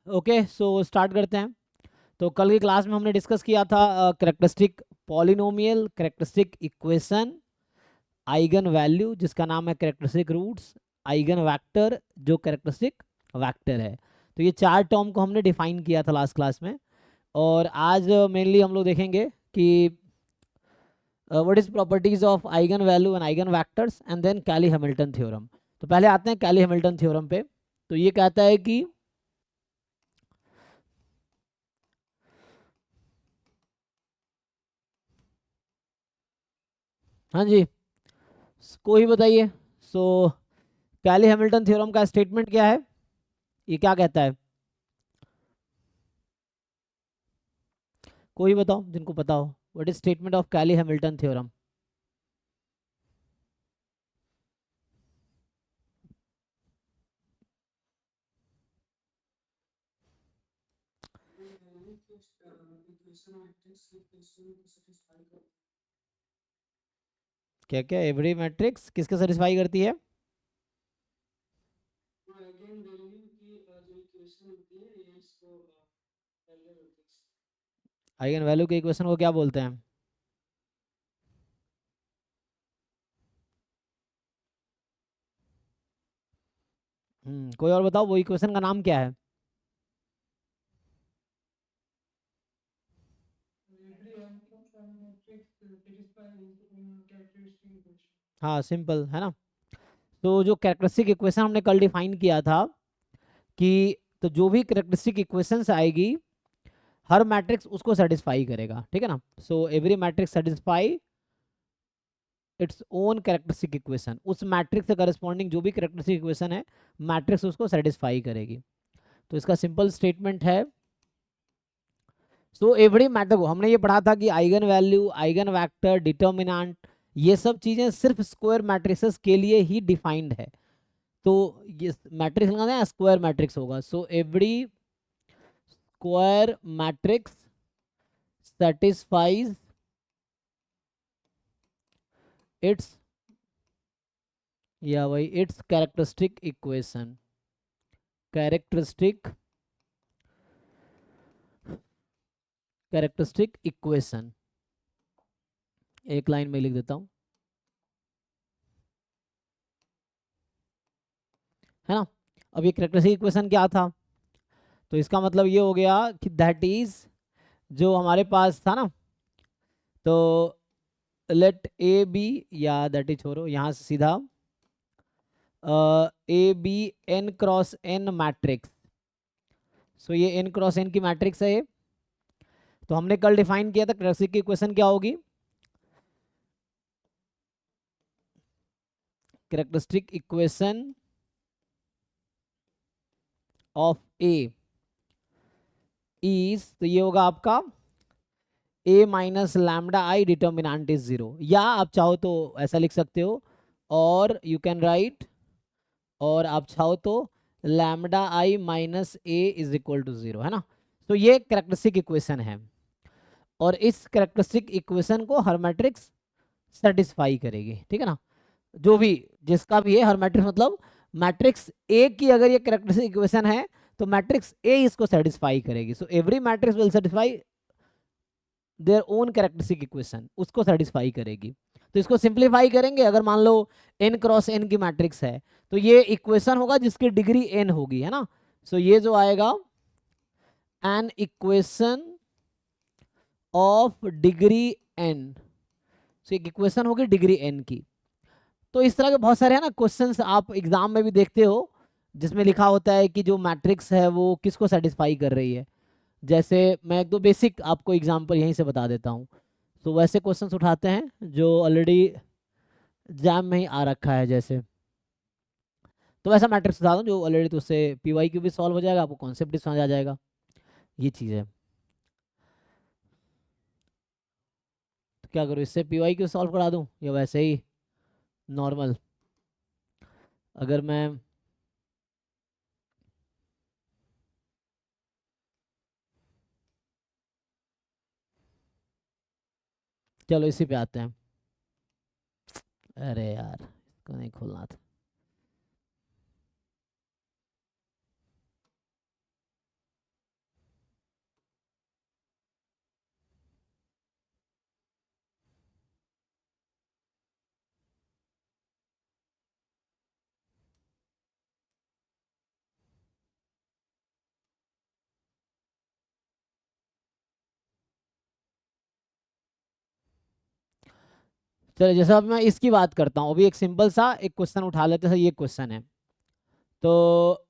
Okay, so start करते हैं। तो कल की क्लास में हमने डिस्कस किया था characteristic polynomial, characteristic equation, eigen value जिसका नाम है कैरेक्टरिस्टिक रूट्स, आइगन वेक्टर जो कैरेक्टरिस्टिक वेक्टर है। तो ये चार टर्म को हमने डिफाइन किया था लास्ट क्लास में। और आज मेनली हम लोग देखेंगे कि what is properties of eigen value and eigen vectors and then Cayley Hamilton theorem. तो पहले आते हैं कैली हैमिल्टन थ्योरम पे। तो ये कहता है कि हाँ जी, कोई बताइए। सो कैली हैमिल्टन थ्योरम का स्टेटमेंट क्या है, ये क्या कहता है? कोई बताओ जिनको पता हो, what is statement of Cayley Hamilton theorem? क्या क्या एवरी मैट्रिक्स किसके सेटिस्फाई करती है? आइगन वैल्यू के इक्वेशन को क्या बोलते हैं? कोई और बताओ, वो इक्वेशन का नाम क्या है? हाँ, सिंपल है ना। तो जो कैरेक्टरिस्टिक इक्वेशन हमने कल डिफाइन किया था कि तो जो भी कैरेक्टरिस्टिक इक्वेशंस आएगी हर मैट्रिक्स उसको सेटिस्फाई करेगा, ठीक है ना। So every matrix satisfy its own characteristic equation. उस मैट्रिक्स से करस्पॉन्डिंग जो भी कैरेक्टरिस्टिक इक्वेशन है मैट्रिक्स उसको सेटिस्फाई करेगी। तो इसका सिंपल स्टेटमेंट है, सो एवरी मैटर को हमने ये पढ़ा था कि eigen value, eigen vector, determinant, ये सब चीजें सिर्फ स्क्वायर मैट्रिसेस के लिए ही डिफाइंड है। तो ये मैट्रिक्स लगाना है, स्क्वायर मैट्रिक्स होगा। So every square matrix satisfies it's, या वही it's characteristic equation, characteristic characteristic equation. एक लाइन में लिख देता हूं, है ना। अब ये कैरेक्टरिस्टिक इक्वेशन क्या था? तो इसका मतलब ये हो गया कि दैट इज, जो हमारे पास था ना, तो लेट ए बी, या दैट इज छोड़ो, यहाँ से सीधा A B N cross N matrix. So ये एन क्रॉस एन की मैट्रिक्स है ये। तो हमने कल डिफाइन किया था कैरेक्टरिस्टिक की इक्वेशन क्या होगी। Characteristic equation of A is, तो ये होगा आपका A minus lambda I determinant is zero, या आप चाहो तो ऐसा लिख सकते हो, और यू कैन राइट, और आप चाहो तो lambda I minus A is equal to zero, है ना। तो ये कैरेक्टरिस्टिक इक्वेशन है, और इस कैरेक्टरिस्टिक इक्वेशन को हर मैट्रिक्स सेटिस्फाई करेगी, ठीक है ना। जो भी जिसका भी है हर मैट्रिक्स, मतलब मैट्रिक्स ए की अगर ये कैरेक्टरिस्टिक इक्वेशन है तो मैट्रिक्स ए इसको सेटिस्फाई करेगी। So every matrix will satisfy their own characteristic equation, उसको सेटिस्फाई करेगी। तो इसको सिंप्लीफाई करेंगे, अगर मान लो n क्रॉस n की मैट्रिक्स है तो ये इक्वेशन होगा जिसकी डिग्री n होगी, है ना। सो ये जो आएगा an equation of degree n, सो एक इक्वेशन होगी डिग्री n की। तो इस तरह के बहुत सारे है ना क्वेश्चंस आप एग्जाम में भी देखते हो जिसमें लिखा होता है कि जो मैट्रिक्स है वो किसको सेटिस्फाई कर रही है। जैसे मैं एक दो बेसिक आपको एग्जांपल यहीं से बता देता हूँ। तो वैसे क्वेश्चंस उठाते हैं जो ऑलरेडी एग्जाम में ही आ रखा है। जैसे तो वैसा मैट्रिक्स उठा दूँ जो ऑलरेडी, तो उससे पीवाई क्यू भी सॉल्व हो जाएगा, आपको कॉन्सेप्ट भी समझ आ जाएगा। ये चीज़ है। तो क्या करूँ, इससे पीवाई क्यू सॉल्व करा दूँ या वैसे ही नॉर्मल? अगर मैं, चलो इसी पे आते हैं। अरे यार, इसको नहीं खोलना था। चलो जैसे अब मैं इसकी बात करता हूँ, अभी एक सिंपल सा एक क्वेश्चन उठा लेते हैं, ये क्वेश्चन है तो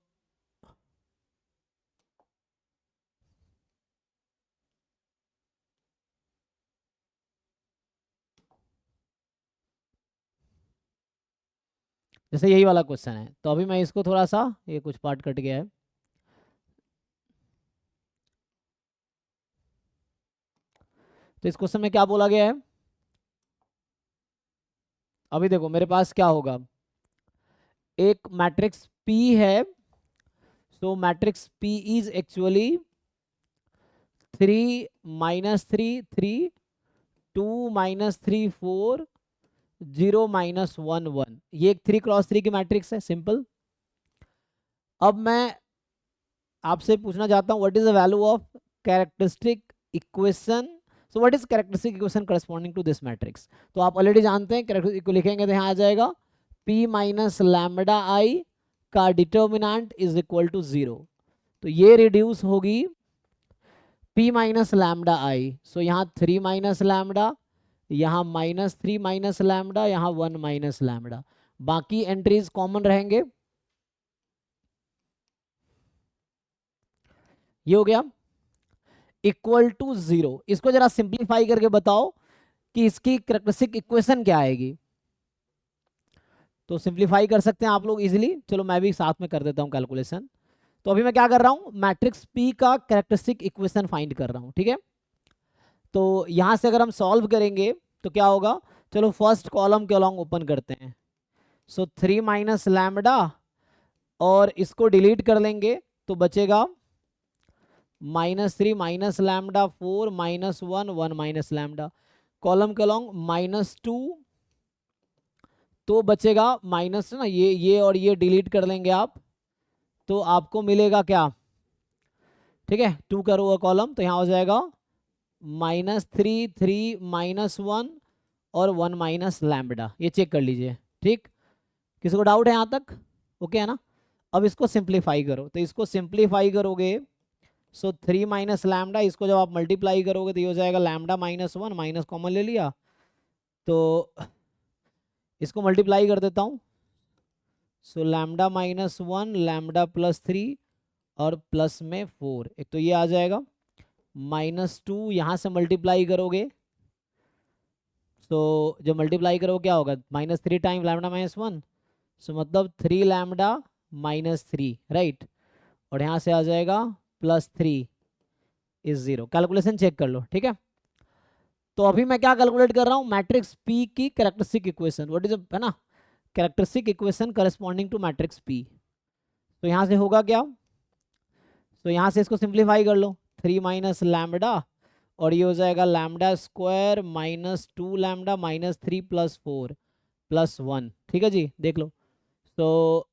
जैसे यही वाला क्वेश्चन है, तो अभी मैं इसको थोड़ा सा, ये कुछ पार्ट कट गया है, तो इस क्वेश्चन में क्या बोला गया है, अभी देखो मेरे पास क्या होगा, एक मैट्रिक्स P है, सो मैट्रिक्स P इज एक्चुअली 3 - 3 3 2 - 3 4 0 -1 1, ये एक 3 × 3 की मैट्रिक्स है, सिंपल। अब मैं आपसे पूछना चाहता हूँ what is the value of characteristic equation, so what is characteristic equation corresponding to this matrix. तो आप ऑलरेडी जानते हैं, कैरेक्टरिस्टिक को लिखेंगे तो यहाँ आ जाएगा P - λI का डिटर्मिनेंट इज इक्वल टू 0, तो ये रिड्यूस होगी P - λI, सो यहाँ 3 - लैम्डा, यहाँ -3 - लैम्डा, यहाँ 1 - लैम्डा, बाकी एंट्रीज कॉमन रहेंगे, ये हो गया इक्वल टू 0। इसको जरा सिंप्लीफाई करके बताओ कि इसकी कैरेक्टरिस्टिक इक्वेशन क्या आएगी, तो सिंप्लीफाई कर सकते हैं आप लोग इजीली, चलो मैं भी साथ में कर देता हूं कैलकुलेशन। तो अभी मैं क्या कर रहा हूं, मैट्रिक्स P का कैरेक्टरिस्टिक इक्वेशन फाइंड कर रहा हूं, ठीक है। तो यहां से अगर हम सॉल्व करेंगे तो क्या होगा, चलो फर्स्ट कॉलम के अलॉन्ग ओपन करते हैं, सो 3 - लैम्डा, और इसको डिलीट कर लेंगे तो बचेगा -3 - लैम्डा 4 -1 1 - लैम्डा, कॉलम के अलॉन्ग -2, तो बचेगा माइनस ना, ये और ये डिलीट कर लेंगे आप, तो आपको मिलेगा क्या, ठीक है, 2 करोगे कॉलम, तो यहाँ हो जाएगा -3 3 -1 और 1 - लैम्बडा, ये चेक कर लीजिए, ठीक। किसी को डाउट है यहाँ तक, ओके है ना। अब इसको सिंप्लीफाई करो, तो इसको सिंप्लीफाई करोगे, सो 3 - लैम्डा, इसको जब आप मल्टीप्लाई करोगे तो ये हो जाएगा लैम्डा -1, माइनस कॉमन ले लिया, तो इसको मल्टीप्लाई कर देता हूँ, सो लैम्डा -1 लैम्डा +3 और प्लस में 4, एक तो ये आ जाएगा, -2 यहाँ से मल्टीप्लाई करोगे, तो जब मल्टीप्लाई करोगे क्या होगा, -3 टाइम लैम्डा -1, सो मतलब 3 लैम्डा -3, राइट, और यहाँ से आ जाएगा +3 इज 0, कैलकुलेशन चेक कर लो, ठीक है। तो अभी मैं क्या कैलकुलेट कर रहा हूँ, मैट्रिक्स P की कैरेक्टरिस्टिक इक्वेशन, व्हाट इज है ना, characteristic equation corresponding to matrix P। तो यहाँ से होगा क्या, तो यहाँ से इसको सिंप्लीफाई कर लो, 3 - लैम्डा, और ये हो जाएगा लैम्डा स्क्वायर -2 लैम्डा -3 +4 +1, ठीक है जी, देख लो। तो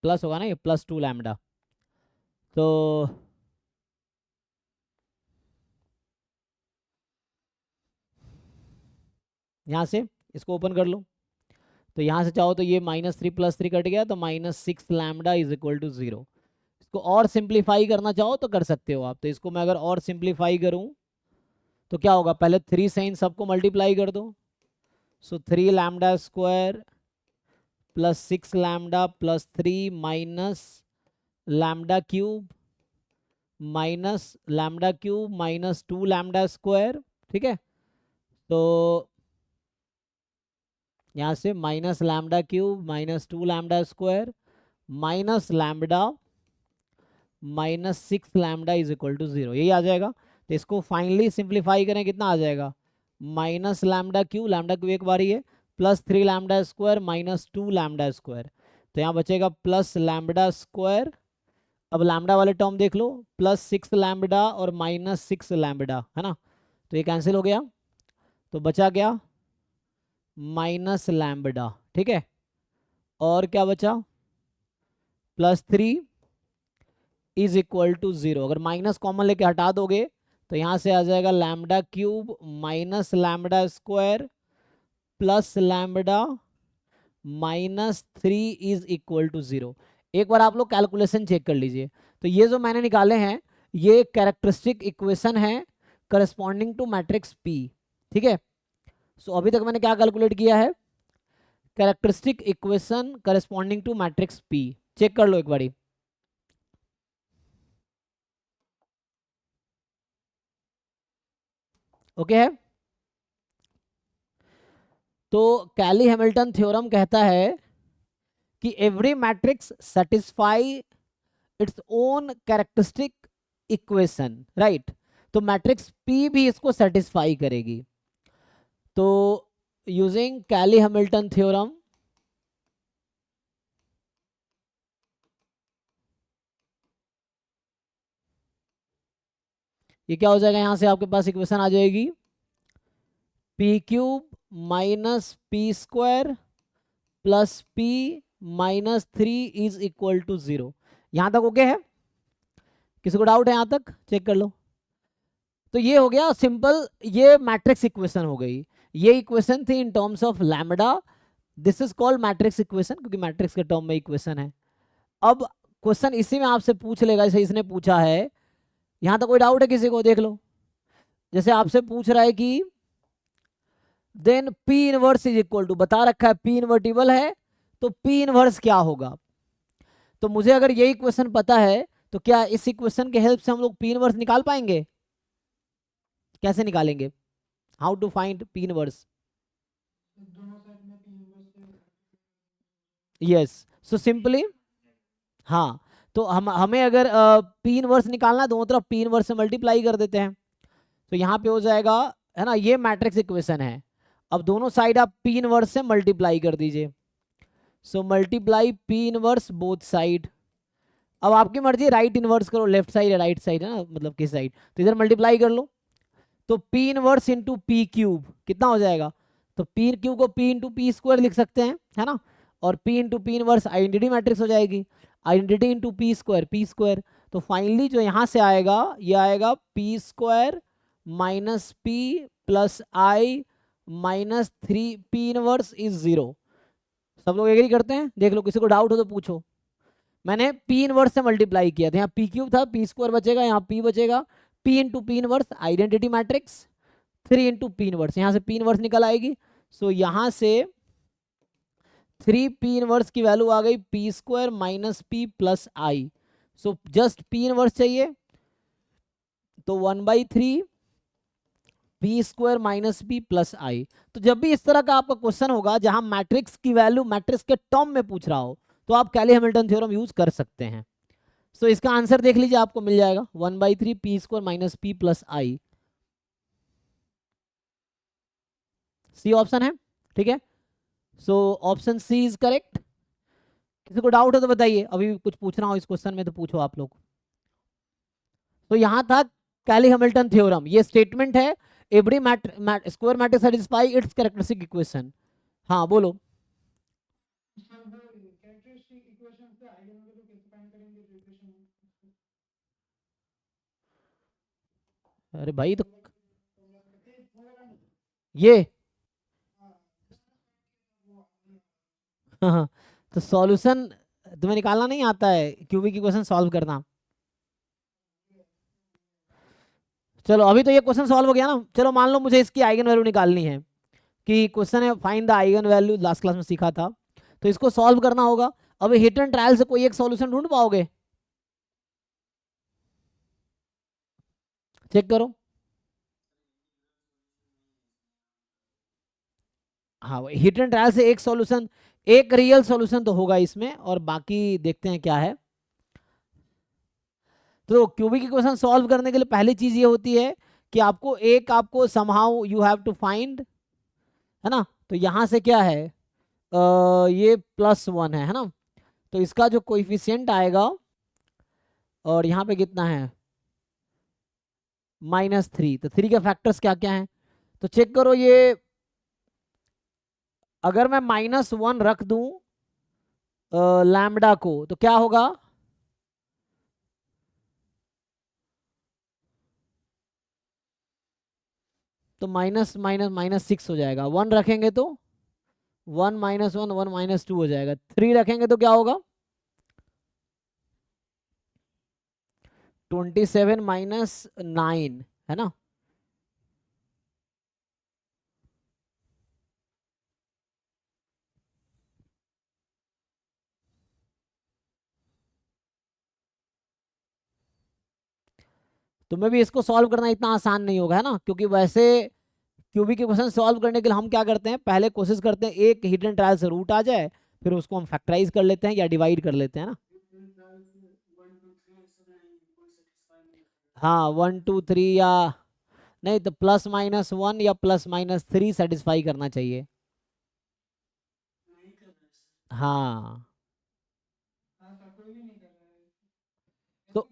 प्लस होगा ना, ये +2 लैम्डा, तो यहाँ से इसको ओपन कर लो, तो यहाँ से चाहो तो ये -3 +3 कट गया, तो -6 लैम्डा इज इक्वल टू 0। इसको और सिंप्लीफाई करना चाहो तो कर सकते हो आप, तो इसको मैं अगर और सिंप्लीफाई करूँ तो क्या होगा, पहले 3 से इन सबको मल्टीप्लाई कर दो, so 3 lambda square +6 lambda +3 minus lambda cube -2 lambda square, ठीक है। तो यहाँ से minus lambda cube -2 lambda square minus lambda -6 lambda is equal to 0, यही आ जाएगा। तो इसको फाइनली सिंप्लीफाई करें, कितना आ जाएगा, माइनस लैम्डा क्यू एक बार ही है, +3 लैम्डा स्क्वायर -2 लैम्डा स्क्वायर, तो यहाँ बचेगा प्लस लैम्डा स्क्वायर, अब लैम्डा वाले टर्म देख लो, +6 लैम्डा और -6 लैम्डा, है ना, तो ये कैंसिल हो गया, तो बचा क्या माइनस लैम्बडा, ठीक है, और क्या बचा +3 इज इक्वल टू 0, अगर माइनस कॉमन लेके हटा दोगे तो यहाँ से आ जाएगा lambda cube minus lambda square plus lambda -3 is equal to 0। एक बार आप लोग कैलकुलेशन चेक कर लीजिए, तो ये जो मैंने निकाले हैं ये कैरेक्टरिस्टिक इक्वेशन है करस्पॉन्डिंग टू मैट्रिक्स पी। ठीक है, सो अभी तक मैंने क्या कैलकुलेट किया है, characteristic equation corresponding to matrix P. Check कर लो एक बारी। ओके है, तो कैली हैमिल्टन थ्योरम कहता है कि every matrix satisfy its own characteristic equation, right. तो मैट्रिक्स पी भी इसको सेटिस्फाई करेगी। तो यूजिंग कैली हैमिल्टन थ्योरम, ये क्या हो जाएगा, यहां से आपके पास इक्वेशन आ जाएगी P cube minus P square plus P minus 3 is equal to 0। यहां तक ओके है? किसी को डाउट है यहां तक? चेक कर लो। तो ये हो गया सिंपल, ये मैट्रिक्स इक्वेशन हो गई। ये इक्वेशन थी in terms of lambda, this is called matrix equation, क्योंकि मैट्रिक्स के टर्म में इक्वेशन है। अब क्वेश्चन इसी में आपसे पूछ लेगा, जैसे इसने पूछा है। यहां तक कोई डाउट है किसी को? देख लो, जैसे आपसे पूछ रहा है कि then P inverse is equal to, बता रखा है पी इनवर्टिबल है, तो पी इनवर्स क्या होगा। तो मुझे अगर यही क्वेश्चन पता है, तो क्या इस इक्वेशन के हेल्प से हम लोग पी इनवर्स निकाल पाएंगे? कैसे निकालेंगे? How to find P inverse? Yes, so simply, हाँ, तो हमें अगर पी इनवर्स निकालना है, दोनों तरफ पी इनवर्स से मल्टीप्लाई कर देते हैं। तो यहाँ पे हो जाएगा, है ना, ये मैट्रिक्स इक्वेशन है। अब दोनों साइड आप पी इनवर्स से मल्टीप्लाई कर दीजिए। So multiply P inverse both side. अब आपकी मर्जी, राइट इनवर्स करो, लेफ्ट साइड या राइट साइड, है ना, मतलब किस साइड, तो इधर मल्टीप्लाई कर लो। तो P inverse into P cube कितना हो जाएगा? तो पी क्यूब को पी इंटू पी स्क्वायर लिख सकते हैं, है ना। और P into P inverse identity matrix हो जाएगी, आइडेंटिटी इंटू पी स्क्वायर। तो फाइनली जो यहाँ से आएगा, ये आएगा P square minus P plus I minus 3 P inverse is 0। सब लोग एग्री करते हैं? देख लो, किसी को डाउट हो तो पूछो। मैंने पी इनवर्स से मल्टीप्लाई किया था, यहाँ पी क्यूब था, पी स्क्वायर बचेगा, यहाँ पी बचेगा, P into P inverse identity matrix 3 into P inverse, यहाँ से पी इनवर्स निकल आएगी। सो यहाँ से 3 पी इनवर्स की वैल्यू आ गई P square minus P plus I. So just P inverse चाहिए, तो 1/3 P square minus P plus I. तो जब भी इस तरह का आपका क्वेश्चन होगा जहां मैट्रिक्स की वैल्यू मैट्रिक्स के टर्म में पूछ रहा हो, तो आप कैली हैमिल्टन थ्योरम यूज कर सकते हैं। सो इसका आंसर देख लीजिए, आपको मिल जाएगा 1/3 P square minus P plus I. C option है, ठीक है। So option C is correct. किसी को डाउट है तो बताइए, अभी कुछ पूछना हो इस क्वेश्चन में तो पूछो आप लोग। तो यहां था कैली हैमिल्टन थ्योरम, ये स्टेटमेंट है, every square matrix satisfy it's characteristic equation. हाँ बोलो। अरे भाई, तो ये हाँ, तो सॉल्यूशन तुम्हें निकालना नहीं आता है, क्यूबिक इक्वेशन सॉल्व करना? चलो अभी तो ये क्वेश्चन सॉल्व हो गया ना। चलो मान लो मुझे इसकी आइगन वैल्यू निकालनी है, कि क्वेश्चन है find the eigen value, last class में सीखा था। तो इसको सॉल्व करना होगा। अब हिट एंड ट्रायल से कोई एक सॉल्यूशन ढूंढ पाओगे? चेक करो। हाँ, हिट एंड ट्रायल से एक सॉल्यूशन, एक रियल सॉल्यूशन तो होगा इसमें, और बाकी देखते हैं क्या है। तो क्यूबिक इक्वेशन सॉल्व करने के लिए पहली चीज ये होती है कि आपको somehow you have to find, है ना। तो यहां से क्या है, ये +1 है ना। तो इसका जो कोइफिशिएंट आएगा, और यहाँ पे कितना है, -3। तो 3 के फैक्टर्स क्या क्या हैं, तो चेक करो। ये अगर मैं -1 रख दूं लैम्बडा को, तो क्या होगा, तो माइनस माइनस -6 हो जाएगा। 1 रखेंगे तो 1 -1 1 -2 हो जाएगा। 3 रखेंगे तो क्या होगा, 27 -9, है ना। तो मैं भी इसको सॉल्व करना इतना आसान नहीं होगा, है ना, क्योंकि वैसे क्यूबिक इक्वेशन सॉल्व करने के लिए हम क्या करते हैं, पहले कोशिश करते हैं एक हिडन ट्रायल से रूट आ जाए, फिर उसको हम फैक्टराइज कर लेते हैं या डिवाइड कर लेते हैं ना। हाँ 1 2 3 या नहीं तो +-1 या +-3 सेटिस्फाई करना चाहिए। हाँ तो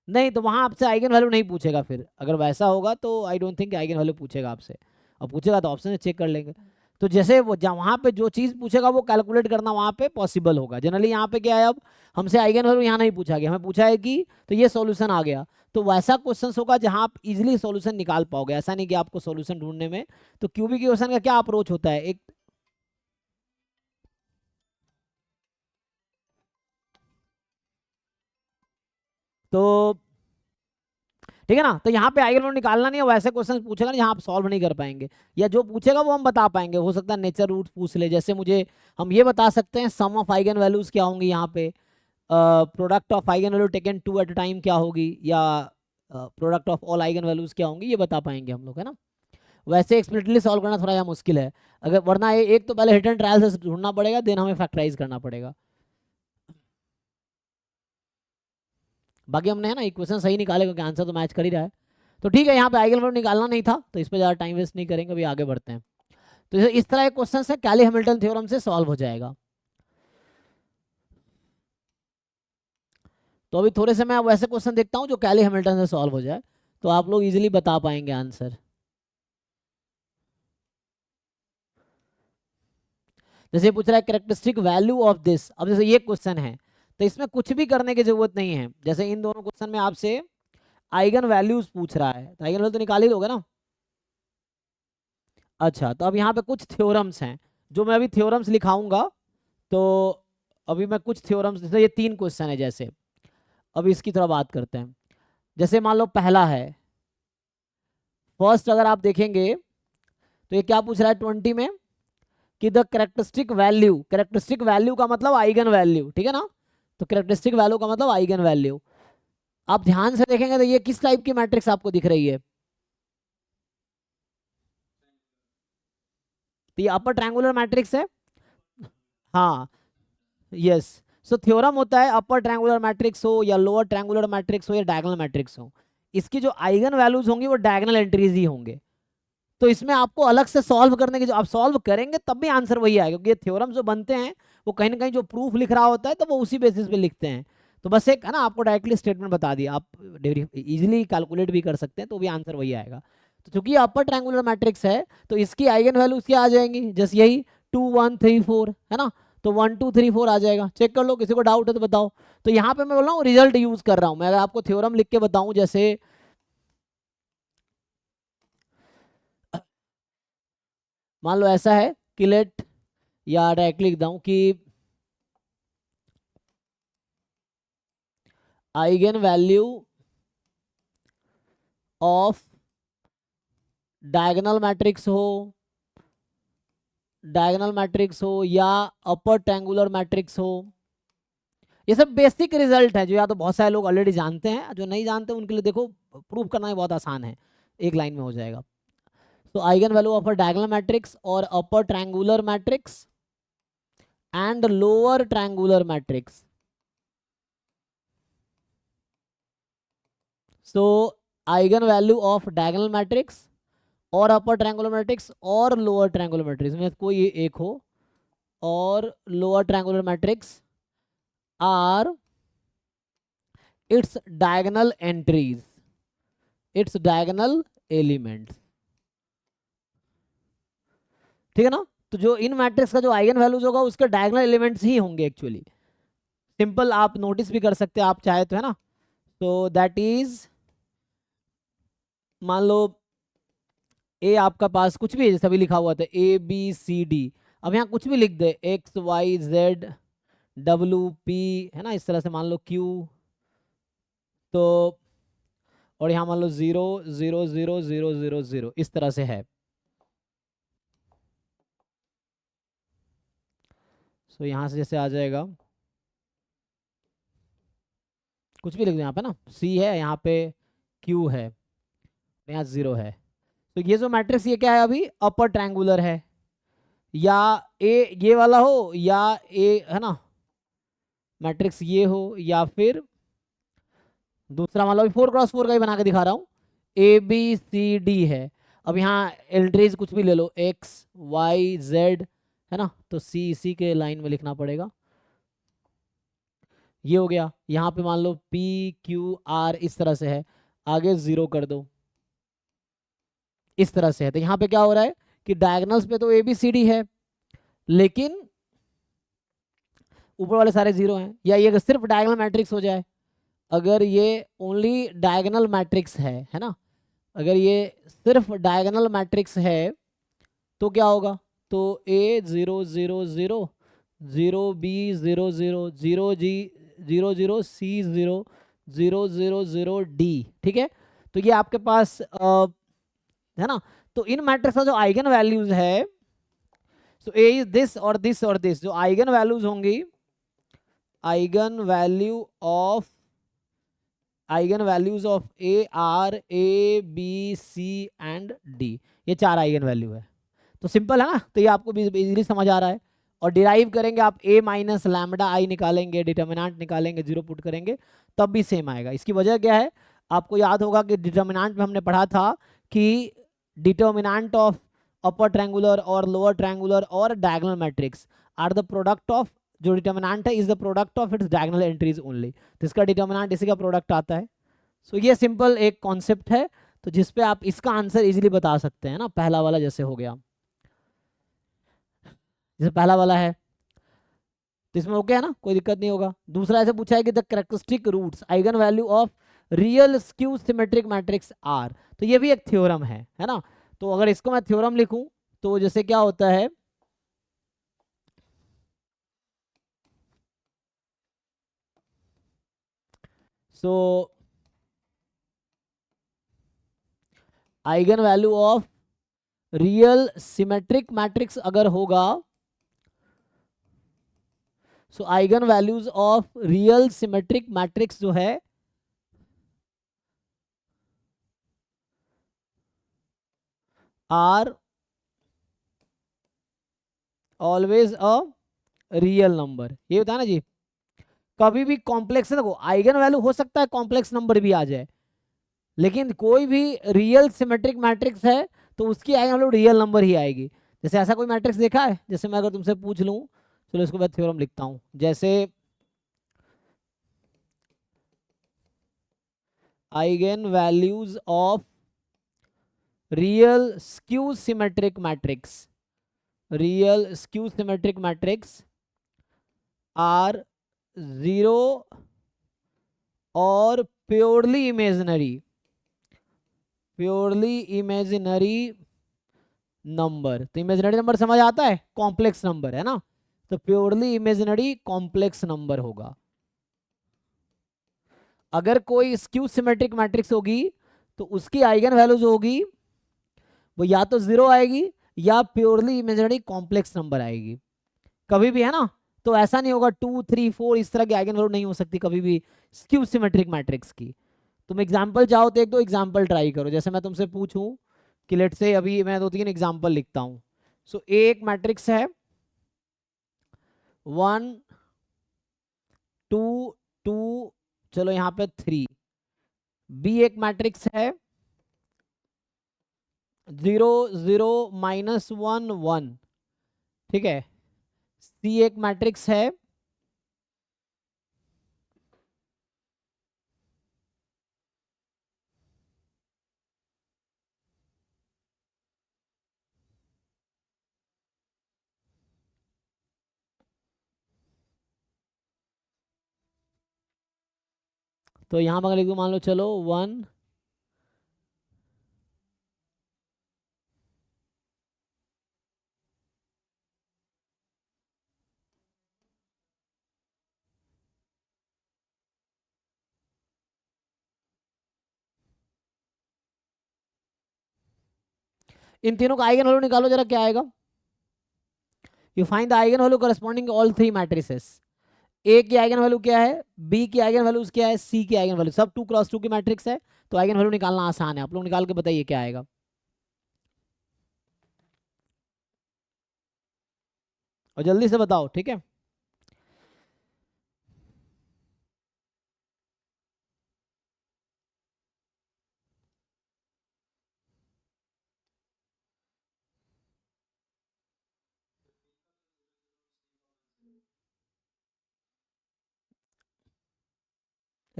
नहीं तो वहां आपसे आइगन वैल्यू नहीं पूछेगा, फिर अगर वैसा होगा तो I don't think eigen value पूछेगा आपसे, और पूछेगा तो ऑप्शन से चेक कर लेंगे। तो जैसे वो वहां पे जो चीज पूछेगा वो कैलकुलेट करना वहां पे पॉसिबल होगा। जनरली यहाँ पे क्या है, अब हमसे आइगन वैल्यू यहाँ नहीं पूछा गया, हमें पूछा है कि तो ये सॉल्यूशन आ गया, तो वैसा क्वेश्चन होगा जहां आप इजिली सॉल्यूशन निकाल पाओगे, ऐसा नहीं कि आपको सॉल्यूशन ढूंढने में। तो क्यूबिक इक्वेशन का क्या अप्रोच होता है, एक तो ठीक है ना, तो यहाँ पे आइगन वैल्यू निकालना नहीं है, वैसे क्वेश्चन पूछेगा ना जहाँ आप सॉल्व नहीं कर पाएंगे, या जो पूछेगा वो हम बता पाएंगे, हो सकता है नेचर रूट पूछ ले, जैसे मुझे हम ये बता सकते हैं सम ऑफ आइगन वैल्यूज क्या होंगी यहाँ पे, product of eigen value taken two at a time क्या होगी, या product of all eigen values क्या होंगी, ये बता पाएंगे हम लोग, है ना। वैसे एक्सप्लिसिटली सॉल्व करना थोड़ा यहाँ मुश्किल है, अगर वरना एक तो पहले हिडन ट्रायल से ढूंढना पड़ेगा, देन हमें फैक्टराइज करना पड़ेगा। बाकी हमने है ना इक्वेशन सही निकाले क्योंकि आंसर तो मैच कर ही रहा है। तो ठीक है, यहाँ पे आइगन वैल्यू निकालना नहीं था, तो इस पर ज़्यादा टाइम वेस्ट नहीं करेंगे, अभी आगे बढ़ते हैं। तो इस तरह के क्वेश्चन है कैली हैमिल्टन थ्योरम से सॉल्व हो जाएगा। तो अभी थोड़े से मैं वैसे क्वेश्चन देखता हूँ जो कैली हैमिल्टन से सॉल्व हो जाए, तो आप लोग इजीली बता पाएंगे आंसर। जैसे पूछ रहा है कैरेक्टरिस्टिक वैल्यू ऑफ दिस, अब जैसे ये क्वेश्चन है तो इसमें कुछ भी करने की जरूरत नहीं है, जैसे इन दोनों क्वेश्चन में आपसे आइगन वैल्यूज पूछ रहा है, तो आइगन वैल्यू तो निकाल ही दोगे ना। अच्छा, तो अब यहाँ पे कुछ थ्योरम्स हैं जो मैं अभी थ्योरम्स लिखाऊंगा, तो अभी मैं कुछ थ्योरम्स, जैसे ये 3 क्वेश्चन है, जैसे अब इसकी थोड़ा बात करते हैं। जैसे मान लो पहला है, फर्स्ट अगर आप देखेंगे तो ये क्या पूछ रहा है 20 में कि द कैरेक्टरिस्टिक वैल्यू का मतलब आइगन वैल्यू, ठीक है ना, तो कैरेक्टरिस्टिक वैल्यू का मतलब आइगन वैल्यू। आप ध्यान से देखेंगे तो ये किस टाइप की मैट्रिक्स आपको दिख रही है, तो ये अपर ट्रायंगुलर मैट्रिक्स है। हाँ, यस। सो थ्योरम होता है अपर ट्रायंगुलर मैट्रिक्स हो या लोअर ट्रायंगुलर मैट्रिक्स हो या डायगोनल मैट्रिक्स हो, इसकी जो आइगन वैल्यूज होंगी वो डायगोनल एंट्रीज ही होंगे। तो इसमें आपको अलग से सॉल्व करने की, जो आप सॉल्व करेंगे तब भी आंसर वही आएगा, क्योंकि ये थ्योरम जो बनते हैं वो कहीं ना कहीं जो प्रूफ लिख रहा होता है तो वो उसी बेसिस पे लिखते हैं। तो बस एक है ना, आपको डायरेक्टली स्टेटमेंट बता दिया, आप इजीली कैलकुलेट भी कर सकते हैं, तो भी आंसर वही आएगा। तो चूंकि अपर ट्रायंगुलर मैट्रिक्स है तो इसकी आइगन वैल्यूज क्या आ जाएंगी, जैसे यही 2 1 3 4 है ना, तो 1 2 3 4 आ जाएगा, चेक कर लो, किसी को डाउट है तो बताओ। तो यहाँ पे मैं बोल रहा हूँ रिजल्ट यूज कर रहा हूँ मैं, अगर आपको थ्योरम लिख के बताऊं, जैसे मान लो ऐसा है कि लेट, या डायरेक्टली लिख दूं कि eigen value of diagonal matrix हो, या अपर ट्रायंगुलर मैट्रिक्स हो, ये सब बेसिक रिजल्ट है जो या तो बहुत सारे लोग ऑलरेडी जानते हैं, जो नहीं जानते उनके लिए देखो प्रूव करना ही बहुत आसान है, एक लाइन में हो जाएगा। तो eigen value of a diagonal matrix और upper triangular matrix and lower triangular matrix. So eigen value of diagonal matrix और अपर ट्रायंगुलर मैट्रिक्स और लोअर ट्रायंगुलर मैट्रिक्स में कोई एक हो, और lower triangular matrix are its diagonal entries, its diagonal elements, ठीक है ना। तो जो इन मैट्रिक्स का जो आइगन वैल्यूज होगा उसके डायगोनल एलिमेंट्स ही होंगे एक्चुअली, सिंपल आप नोटिस भी कर सकते हैं आप चाहे तो, है ना। तो दैट इज, मान लो ए आपका पास कुछ भी है, जैसे अभी लिखा हुआ था ABCD, अब यहाँ कुछ भी लिख दे XYZ WP, है ना, इस तरह से मान लो Q, तो और यहाँ मान लो 0 0 0 0 0 0 इस तरह से है। सो यहाँ से जैसे आ जाएगा कुछ भी लिख दो यहाँ पे ना, सी है, यहाँ पे क्यू है, यहाँ 0 है। तो ये जो मैट्रिक्स ये क्या है अभी, अपर ट्रायंगुलर है, या ए ये वाला हो, या ए है ना मैट्रिक्स ये हो, या फिर दूसरा मान लो 4x4 का ही बना के दिखा रहा हूँ, ए बी सी डी है। अब यहाँ एंट्रीज कुछ भी ले लो, एक्स वाई जेड है ना, तो सी इसी के लाइन में लिखना पड़ेगा। ये हो गया। यहाँ पे मान लो पी क्यू आर इस तरह से है, आगे 0 कर दो, इस तरह से है। तो यहाँ पे क्या हो रहा है कि डायगोनल्स पे तो ए बी सी डी है, लेकिन ऊपर वाले सारे 0 हैं। या ये अगर सिर्फ डायगोनल मैट्रिक्स हो जाए, अगर ये ओनली डायगोनल मैट्रिक्स है ना, अगर ये सिर्फ डायगोनल मैट्रिक्स है तो क्या होगा, तो ए 0 0 0 0 बी 0 0 0 जी 0 0 सी 0 0 0 0 डी। ठीक है, तो ये आपके पास है ना। तो इन मैट्रिक्स का जो आइगन वैल्यूज है, सो ए इज दिस और दिस और दिस, जो आइगन वैल्यूज होंगी, eigen values of A are A B C and D, ये 4 आइगन वैल्यू है। तो सिंपल है ना, तो ये आपको इजीली समझ आ रहा है। और डिराइव करेंगे आप ए माइनस लैम्डा आई निकालेंगे, डिटर्मिनेंट निकालेंगे, 0 पुट करेंगे, तब भी सेम आएगा। इसकी वजह क्या है, आपको याद होगा कि डिटर्मिनेंट में हमने पढ़ा था कि डिटर्मिनेंट ऑफ अपर ट्रायंगुलर और लोअर ट्रायंगुलर और diagonal matrix are the product of, जो डिटर्मिनेंट है is the product of its diagonal entries only. तो इसका डिटर्मिनेंट इसी का प्रोडक्ट आता है। सो ये सिंपल एक कॉन्सेप्ट है, तो जिसपे आप इसका आंसर इजीली बता सकते हैं ना। पहला वाला जैसे हो गया, जैसे पहला वाला है तो इसमें ओके है ना, कोई दिक्कत नहीं होगा। दूसरा ऐसे पूछा है कि the characteristic roots eigen value of real skew symmetric matrix are, तो ये भी एक थ्योरम है ना। तो अगर इसको मैं थ्योरम लिखूं तो जैसे क्या होता है, so eigen value of real symmetric matrix अगर होगा, so eigen values of real symmetric matrix जो है are always a real number. ये होता है ना जी, कभी भी कॉम्प्लेक्स, देखो आइगन वैल्यू हो सकता है कॉम्प्लेक्स नंबर भी आ जाए, लेकिन कोई भी रियल सिमेट्रिक मैट्रिक्स है तो उसकी आइगन वैल्यू रियल नंबर ही आएगी। जैसे ऐसा कोई मैट्रिक्स देखा है, जैसे मैं अगर तुमसे पूछ लूं, चलो इसको मैं थ्योरम लिखता हूं, जैसे eigen values of real skew symmetric matrix, real skew symmetric matrix are 0 और purely imaginary, purely imaginary number. तो इमेजिनरी नंबर समझ आता है, कॉम्प्लेक्स नंबर है ना, तो प्योरली इमेजिनरी कॉम्प्लेक्स नंबर होगा। अगर कोई स्क्यू सिमेट्रिक मैट्रिक्स होगी तो उसकी आइगन वैल्यू जो होगी वो या तो 0 आएगी या प्योरली इमेजिनरी कॉम्प्लेक्स नंबर आएगी, कभी भी है ना। तो ऐसा नहीं होगा 2 3 4 इस तरह की आइगन वैल्यू नहीं हो सकती कभी भी स्क्यू सिमेट्रिक मैट्रिक्स की। तुम एग्जांपल चाहो तो एक दो एग्जांपल ट्राई करो, जैसे मैं तुमसे पूछूं कि लेट से, अभी मैं 2 3 एग्जांपल लिखता हूं। सो एक मैट्रिक्स है 1 2 2, चलो यहाँ पे 3। बी एक मैट्रिक्स है 0 0 -1 1, ठीक है। सी एक मैट्रिक्स है तो यहाँ पर लिख दो, मान लो चलो 1 इन तीनों का आइगन वैल्यू निकालो जरा, क्या आएगा। You find the eigen value corresponding all 3 matrices. A की आइगन वैल्यू क्या है, बी की आइगन वैल्यूज क्या है, सी की आइगन वैल्यू, सब 2x2 की मैट्रिक्स है, तो आइगन वैल्यू निकालना आसान है। आप लोग निकाल के बताइए क्या आएगा। और जल्दी से बताओ, ठीक है।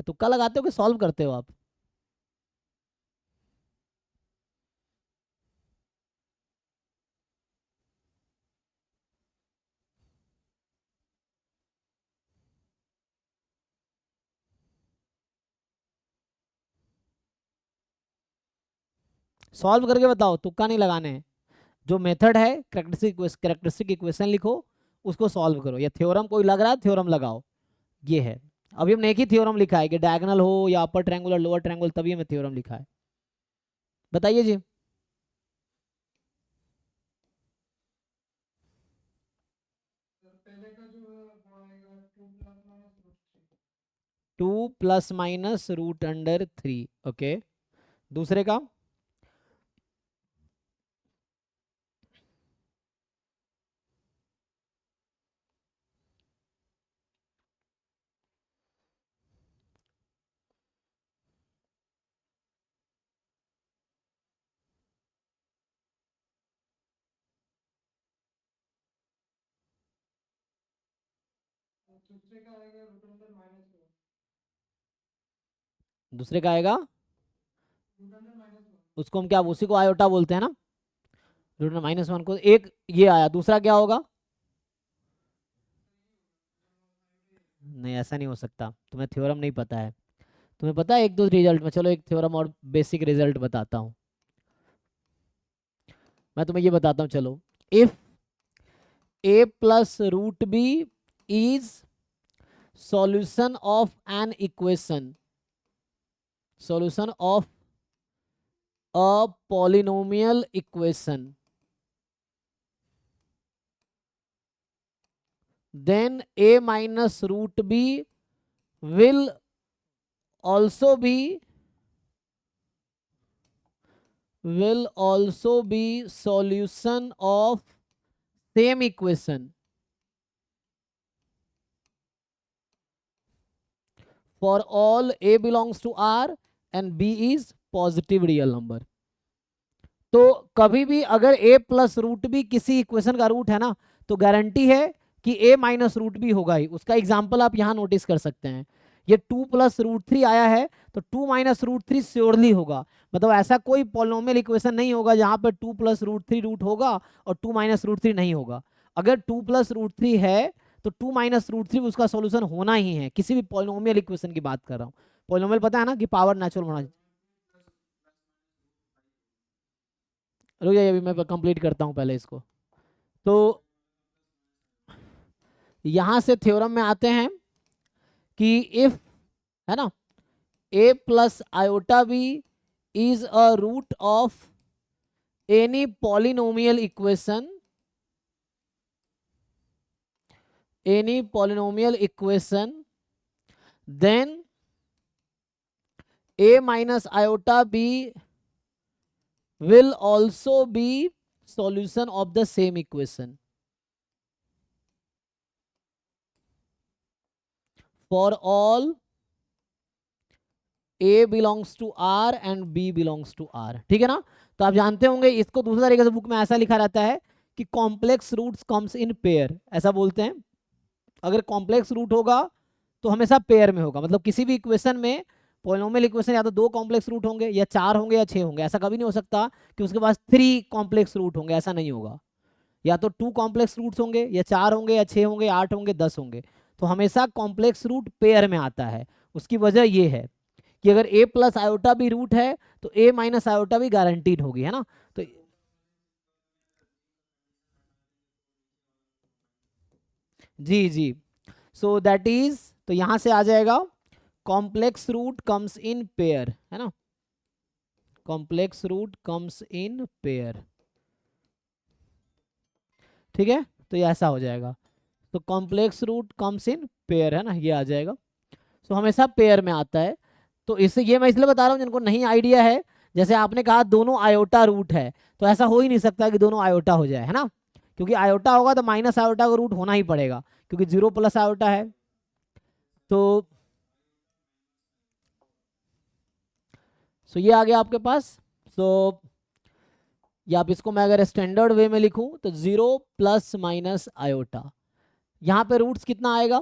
तुक्का लगाते हो कि सॉल्व करते हो आप? सॉल्व करके बताओ, तुक्का नहीं लगाने हैं। जो मेथड है, कैरेक्टरिस्टिक इक्वेशन लिखो, उसको सॉल्व करो, या थ्योरम कोई लग रहा है थ्योरम लगाओ, ये है। अभी हमने एक ही थ्योरम लिखा है कि डायगोनल हो या अपर ट्रायंगुलर लोअर ट्रायंगुलर, तभी हमें थ्योरम लिखा है। बताइए जी। Two plus minus root under three, okay. दूसरे का? दूसरे का आएगा, उसको हम क्या, उसी को आयोटा बोलते हैं ना, रूट -1 को। एक ये आया, दूसरा क्या होगा? नहीं, ऐसा नहीं हो सकता, तुम्हें थ्योरम नहीं पता है। तुम्हें पता है एक दो रिजल्ट में, चलो एक थ्योरम और बेसिक रिजल्ट बताता हूँ। मैं तुम्हें ये बताता हूँ, चलो। If a plus root B is solution of an equation, solution of a polynomial equation, then a minus root b will also be solution of same equation for all a belongs to R and b is positive real number। तो कभी भी अगर a plus root B किसी equation का root है ना, तो guarantee है कि a माइनस रूट बी होगा ही। उसका एग्जांपल आप यहां नोटिस कर सकते हैं, ये 2 प्लस रूट थ्री आया है, तो 2 माइनस रूट थ्री श्योरली होगा। मतलब ऐसा कोई पॉलिनोमियल इक्वेशन नहीं होगा जहां पर 2 प्लस रूट थ्री रूट होगा और 2 माइनस रूट थ्री नहीं होगा। अगर 2 प्लस रूट थ्री है तो 2 माइनस रूट थ्री उसका सोल्यूशन होना ही है, किसी भी पॉलिनोमियल इक्वेशन की बात कर रहा हूँ। पॉलिनोमियल पता है ना कि पावर नेचुरल होना। रुक जाइए, अभी मैं कंप्लीट करता हूँ पहले इसको। तो यहां से थ्योरम में आते हैं कि इफ, है ना, a plus iota B is a root of any polynomial equation, then a minus iota b will also be solution of the same equation for all a belongs to R and b belongs to R। ठीक है ना? तो आप जानते होंगे इसको दूसरे तरीके से बुक में ऐसा लिखा रहता है कि complex roots comes in pair, ऐसा बोलते हैं। अगर कॉम्प्लेक्स रूट होगा तो हमेशा पेयर में होगा, मतलब किसी भी इक्वेशन में, पॉलिनोमियल इक्वेशन, या तो 2 कॉम्प्लेक्स रूट होंगे या 4 होंगे या 6 होंगे। ऐसा कभी नहीं हो सकता कि उसके पास 3 कॉम्प्लेक्स रूट होंगे, ऐसा नहीं होगा। या तो 2 कॉम्प्लेक्स रूट्स होंगे, या 4 होंगे, या 6 होंगे, 8 होंगे, 10 होंगे। तो हमेशा कॉम्प्लेक्स रूट पेयर में आता है। उसकी वजह यह है कि अगर a प्लस आयोटा भी रूट है तो a माइनस आयोटा भी गारंटीड होगी, है ना? तो जी जी, सो दैट इज, तो यहां से आ जाएगा complex root comes in pair, है ना, complex root comes in pair. ठीक है, तो ये ऐसा हो जाएगा। तो complex root comes in pair, है ना, ये आ जाएगा। तो हमेशा पेयर में आता है। तो इससे ये मैं इसलिए बता रहा हूँ जिनको नहीं आइडिया है, जैसे आपने कहा दोनों आयोटा रूट है, तो ऐसा हो ही नहीं सकता कि दोनों आयोटा हो जाए, है ना, क्योंकि आयोटा होगा तो माइनस आयोटा का रूट होना ही पड़ेगा, क्योंकि 0 प्लस आयोटा है। तो ये आ गया आपके पास। सो या आप इसको मैं अगर स्टैंडर्ड वे में लिखूं तो 0 प्लस माइनस आयोटा, यहाँ पे रूट्स कितना आएगा,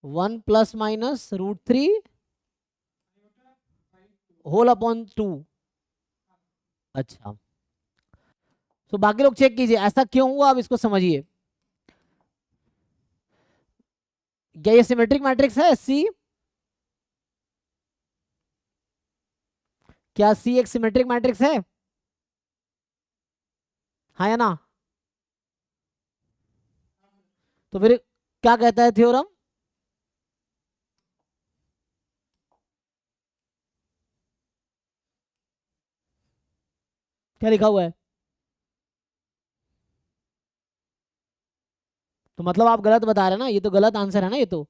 1 प्लस माइनस √3 होल अपॉन 2। अच्छा, तो बाकी लोग चेक कीजिए ऐसा क्यों हुआ, अब इसको समझिए। क्या ये सिमेट्रिक मैट्रिक्स है सी? क्या सी एक सिमेट्रिक मैट्रिक्स है? हाँ या ना? तो फिर क्या कहता है थ्योरम? क्या लिखा हुआ है? तो मतलब आप गलत बता रहे हैं ना, ये तो गलत आंसर है ना ये तो।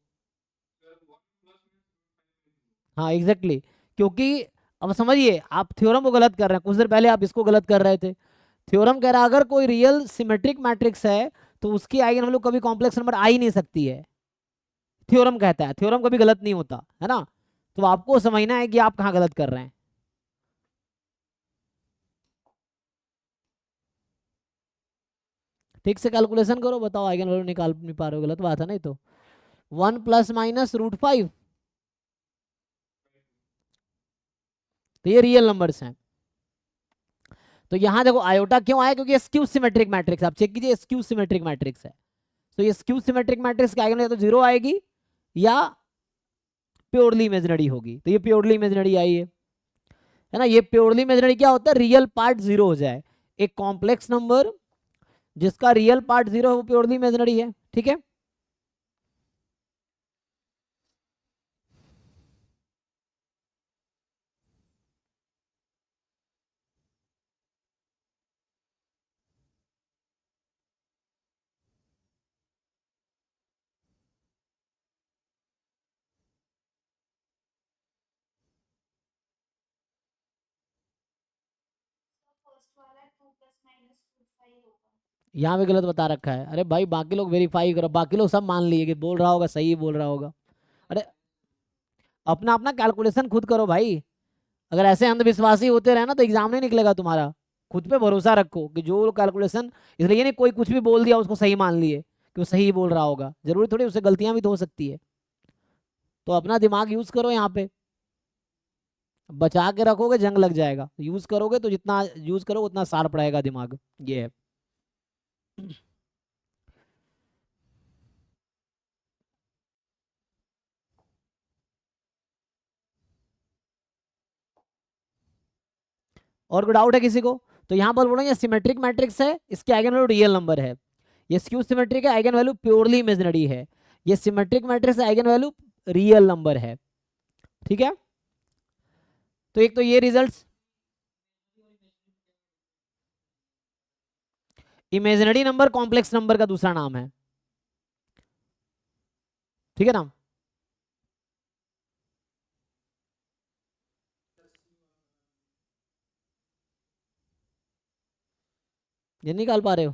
हाँ एग्जैक्टली क्योंकि अब समझिए आप थ्योरम को गलत कर रहे हैं, कुछ देर पहले आप इसको गलत कर रहे थे। थ्योरम कह रहा है अगर कोई रियल सिमेट्रिक मैट्रिक्स है तो उसकी आइगन वैल्यू कभी कॉम्प्लेक्स नंबर आ ही नहीं सकती है। थ्योरम कहता है, थ्योरम कभी गलत नहीं होता है ना। तो आपको समझना है कि आप कहाँ गलत कर रहे हैं। ठीक से कैलकुलेशन करो, बताओ आइगन वैल्यू निकाल नहीं पा रहे हो, गलत बात है नहीं तो। 1 प्लस माइनस √5, तो ये रियल नंबर्स हैं। तो यहां देखो आयोटा क्यों आया, क्योंकि स्क्यू सिमेट्रिक मैट्रिक्स, आप चेक कीजिए स्क्यू सिमेट्रिक मैट्रिक्स है। तो ये स्क्यू सिमेट्रिक मैट्रिक्स की आइगन वैल्यू तो 0 आएगी या प्योरली इमेजिनरी होगी, तो ये प्योरली इमेजिनरी आई है ना। ये प्योरली इमेजिनरी क्या होता है, रियल पार्ट 0 हो जाए। एक कॉम्प्लेक्स नंबर जिसका रियल पार्ट 0 है वो प्योरली इमेजिनरी है, ठीक है। यहाँ भी गलत बता रखा है, अरे भाई बाकी लोग वेरीफाई करो, बाकी लोग सब मान लिए कि बोल रहा होगा, सही बोल रहा होगा। अरे अपना अपना कैलकुलेशन खुद करो भाई। अगर ऐसे अंधविश्वासी होते रहे ना तो एग्जाम नहीं निकलेगा तुम्हारा। खुद पे भरोसा रखो कि जो कैलकुलेशन, इसलिए ये नहीं कोई कुछ भी बोल दिया उसको सही मान लिए कि वो सही बोल रहा होगा, जरूरी थोड़ी उससे गलतियां भी तो हो सकती है। तो अपना दिमाग यूज करो यहाँ पे, बचा के रखोगे जंग लग जाएगा, यूज करोगे तो जितना यूज करोगे उतना शार्प रहेगा दिमाग, ये है। और कोई डाउट है किसी को? तो यहाँ पर बोलो ये सिमेट्रिक मैट्रिक्स है, इसके आइगन वैल्यू रियल नंबर है। ये स्क्यू सिमेट्रिक है, आइगन वैल्यू प्योरली इमेजिनरी है। ये symmetric matrix eigen value real number है, ठीक है। तो एक तो ये results, imaginary number complex number का दूसरा नाम है, ठीक है ना। ये निकाल पा रहे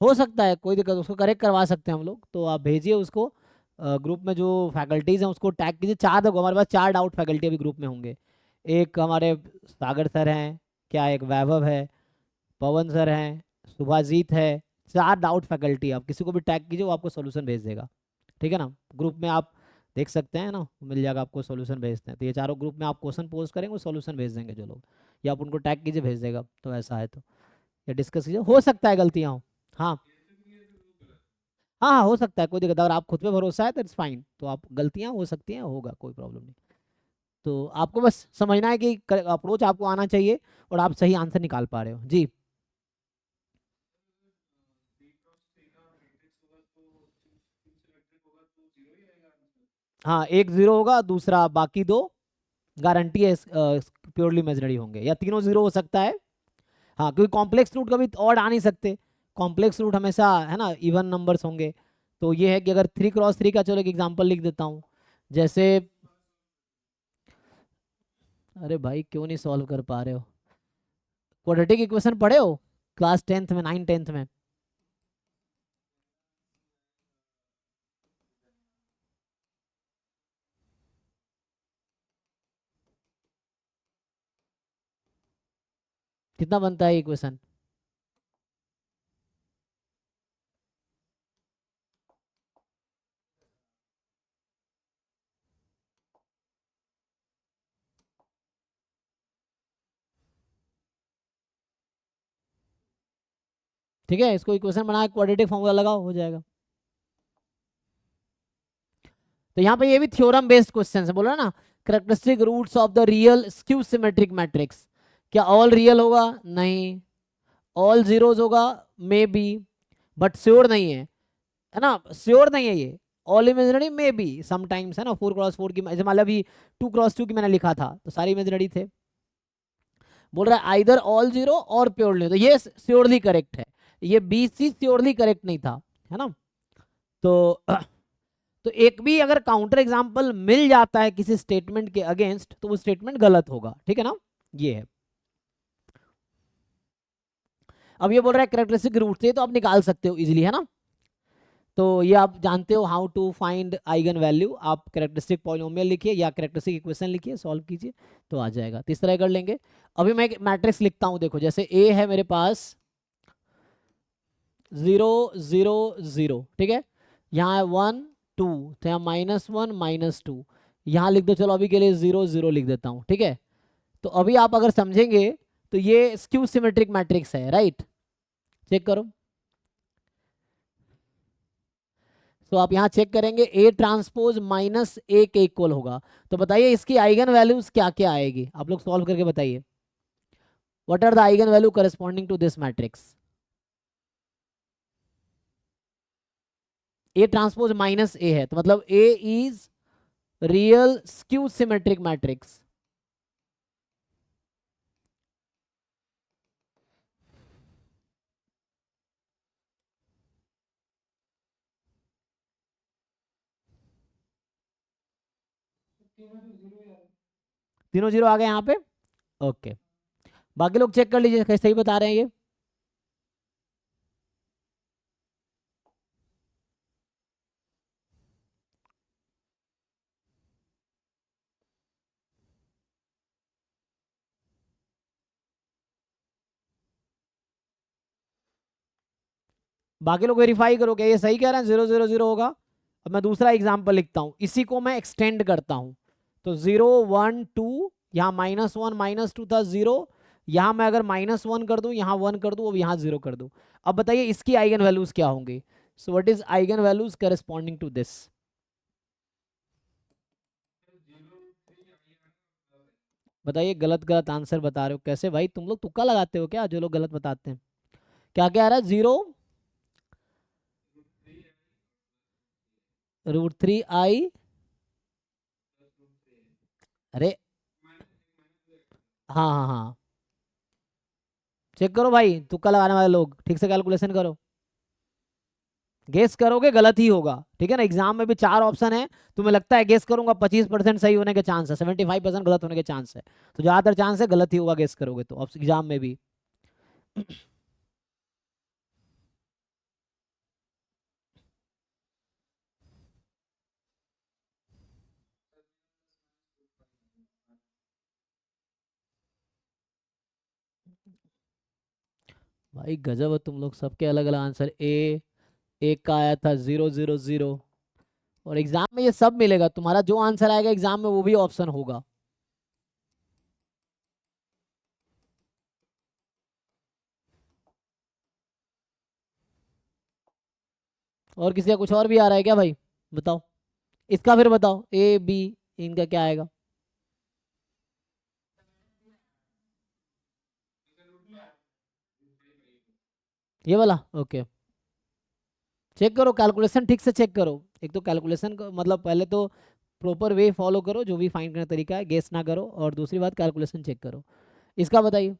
हो सकता है, कोई दिक्कत, उसको करेक्ट करवा सकते हैं हम लोग, तो आप भेजिए उसको। ग्रुप में जो फैकल्टीज हैं उसको टैग कीजिए। चार देखो हमारे पास 4 डाउट फैकल्टी अभी ग्रुप में होंगे। एक हमारे सागर सर हैं, क्या एक वैभव है, पवन सर हैं, सुभाजीत है। 4 डाउट फैकल्टी, आप किसी को भी टैग कीजिए वो आपको सोल्यूशन भेज देगा, ठीक है ना। ग्रुप में आप देख सकते हैं ना, मिल जाएगा आपको, सोल्यूशन भेजते हैं। तो ये चारों ग्रुप में आप क्वेश्चन पोस्ट करेंगे वो सोल्यूशन भेज देंगे जो लोग, या आप उनको टैग कीजिए भेज देगा। तो ऐसा है तो या डिस्कस कीजिए, हो सकता है गलतियाँ हो। हाँ हाँ हाँ, हो सकता है, कोई दिक्कत, अगर आप खुद पे भरोसा है तो इट्स फाइन, तो आप गलतियाँ हो सकती हैं, होगा, कोई प्रॉब्लम नहीं। तो आपको बस समझना है कि अप्रोच आपको आना चाहिए और आप सही आंसर निकाल पा रहे हो जी। हाँ एक 0 होगा, दूसरा बाकी दो गारंटी है प्योरली इमेजिनरी होंगे, या तीनों जीरो हो सकता है। हाँ, क्योंकि कॉम्प्लेक्स रूट कभी ऑड आ नहीं सकते, कॉम्प्लेक्स रूट हमेशा है ना इवन नंबर्स होंगे। तो ये है कि अगर 3 क्रॉस 3 का, चलो एक एग्जांपल लिख देता हूँ। जैसे, अरे भाई क्यों नहीं सॉल्व कर पा रहे हो? क्वाड्रेटिक इक्वेशन पढ़े हो क्लास 10th में, 9 10th में? कितना बनता है इक्वेशन? ठीक है, इसको इक्वेशन बना क्वाड्रेटिक फॉर्मूला लगाओ, हो जाएगा। तो यहाँ पे ये भी थ्योरम बेस्ड क्वेश्चन है, बोला ना, characteristic roots of the real skew symmetric matrix. क्या ऑल रियल होगा? नहीं। ऑल जीरोज होगा? मे बी, बट श्योर नहीं है ना, श्योर नहीं है ये। All imaginary may be sometimes, है ना, 4 क्रॉस 4 की, जैसे मान लो अभी 2 क्रॉस 2 की मैंने लिखा था तो सारी इमेजिनरी थे। बोल रहा है आइदर ऑल जीरो और प्योरली, तो ये श्योरली करेक्ट है। ये बी सी श्योरली करेक्ट नहीं था, है ना। तो तो एक भी अगर काउंटर एग्जांपल मिल जाता है किसी स्टेटमेंट के अगेंस्ट तो वो स्टेटमेंट गलत होगा, ठीक है ना। ये है। अब ये बोल रहा है कैरेक्टरिस्टिक रूट से, तो आप निकाल सकते हो इजीली, है ना। तो ये आप जानते हो how to find eigen value. आप कैरेक्टरिस्टिक पॉलिनोमियल लिखिए या कैरेक्टरिस्टिक इक्वेशन लिखिए, सॉल्व कीजिए तो आ जाएगा। तो इस तरह कर लेंगे। अभी मैं एक मैट्रिक्स लिखता हूँ, देखो जैसे ए है मेरे पास 0 0 0, ठीक है। यहाँ है 1 2, तो यहाँ -1 -2, यहाँ लिख दो, चलो अभी के लिए 0 0 लिख देता हूँ, ठीक है। तो अभी आप अगर समझेंगे तो ये स्क्यू सिमेट्रिक मैट्रिक्स है, राइट। चेक करो। तो आप यहाँ चेक करेंगे ए ट्रांसपोज -A के इक्वल होगा। तो बताइए इसकी आइगन वैल्यूज क्या क्या आएगी, आप लोग सॉल्व करके बताइए। What are the eigen value corresponding to this matrix? A transpose -A है, तो मतलब A is real skew symmetric matrix. तीनों जीरो आ गए यहाँ पे। ओके, बाकी लोग चेक कर लीजिए कैसे सही बता रहे हैं ये। बाकी लोग वेरीफाई करो क्या ये सही कह रहे हैं, 0 0 0 होगा। अब मैं दूसरा एग्जाम्पल लिखता हूँ, इसी को मैं एक्सटेंड करता हूँ। तो 0 1 2, यहाँ -1 -2 था 0, यहाँ मैं अगर -1 कर दूं, यहाँ 1 कर दूं, अब यहाँ 0 कर दूं। अब बताइए इसकी आइगन वैल्यूज क्या होंगे? So what is eigen values corresponding to this? बताइए, गलत गलत आंसर बता रहे हो कैसे भाई, तुम लोग तुक्का लगाते हो क्या, जो लोग गलत बताते हैं? क्या क्या आ रहा है? 0 √3i, अरे हाँ हाँ हाँ, चेक करो भाई, तुक्का लगाने वाले लोग ठीक से कैलकुलेशन करो। गेस करोगे गलत ही होगा, ठीक है ना। एग्जाम में भी 4 ऑप्शन है, तुम्हें लगता है गेस करूंगा 25% सही होने के चांस है, 75% गलत होने के चांस है। तो ज्यादातर चांस है गलत ही होगा गेस करोगे तो एग्जाम में भी। भाई गजब है, तुम लोग सबके अलग अलग आंसर। ए एक का आया था 0 0 0, और एग्जाम में ये सब मिलेगा, तुम्हारा जो आंसर आएगा एग्जाम में वो भी ऑप्शन होगा। और किसी का कुछ और भी आ रहा है क्या भाई? बताओ, इसका फिर बताओ, ए बी इनका क्या आएगा? ये वाला ओके। चेक करो कैलकुलेशन ठीक से चेक करो, एक तो कैलकुलेशन को मतलब पहले तो प्रॉपर वे फॉलो करो, जो भी फाइंड करने का तरीका है, गेस ना करो, और दूसरी बात कैलकुलेशन चेक करो। इसका बताइए।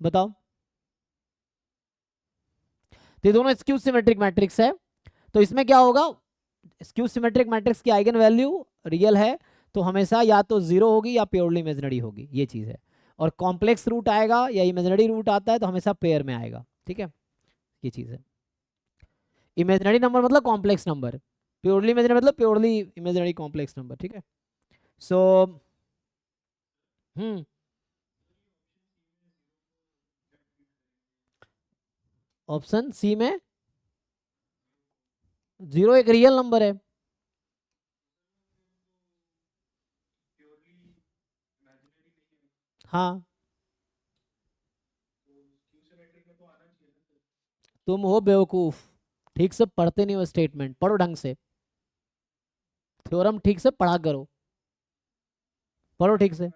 बताओ। तो ये दोनों स्क्यू सिमेट्रिक मैट्रिक्स है, तो इसमें क्या होगा, स्क्यू सिमेट्रिक मैट्रिक्स की आइगन वैल्यू रियल है तो हमेशा या तो जीरो होगी या प्योरली इमेजिनरी होगी, ये चीज है। और कॉम्प्लेक्स रूट आएगा या इमेजिनरी रूट आता है तो हमेशा पेयर में आएगा, ठीक है, ये चीज है। इमेजिनरी नंबर मतलब कॉम्प्लेक्स नंबर, प्योरली इमेजिनरी मतलब प्योरली इमेजिनरी कॉम्प्लेक्स नंबर, ठीक है। सो ऑप्शन सी में जीरो एक रियल नंबर है। हाँ, तुम हो बेवकूफ, ठीक से पढ़ते नहीं हो, स्टेटमेंट पढ़ो ढंग से, थ्योरम ठीक से पढ़ा करो, पढ़ो ठीक से।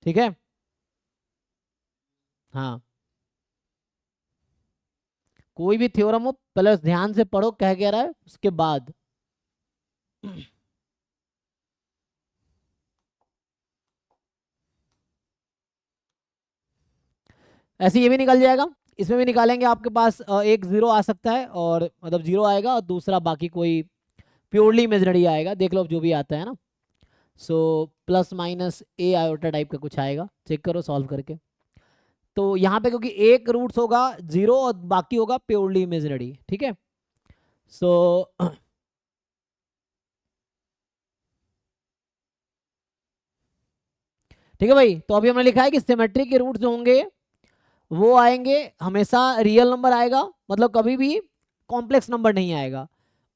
ठीक है, हाँ, कोई भी थ्योरम हो पहले ध्यान से पढ़ो कह रहा है, उसके बाद ऐसे ये भी निकल जाएगा, इसमें भी निकालेंगे, आपके पास एक जीरो आ सकता है, और मतलब जीरो आएगा, और दूसरा बाकी कोई प्योरली इमेजिनरी आएगा, देख लो अब जो भी आता है ना। सो प्लस माइनस ए आयोटा टाइप का कुछ आएगा, चेक करो सॉल्व करके। तो यहाँ पे क्योंकि एक रूट्स होगा जीरो और बाकी होगा प्योरली इमेजिनरी, ठीक है। सो ठीक है भाई, तो अभी हमने लिखा है कि सिमेट्री के रूट्स जो होंगे वो आएंगे हमेशा रियल नंबर आएगा, मतलब कभी भी कॉम्प्लेक्स नंबर नहीं आएगा।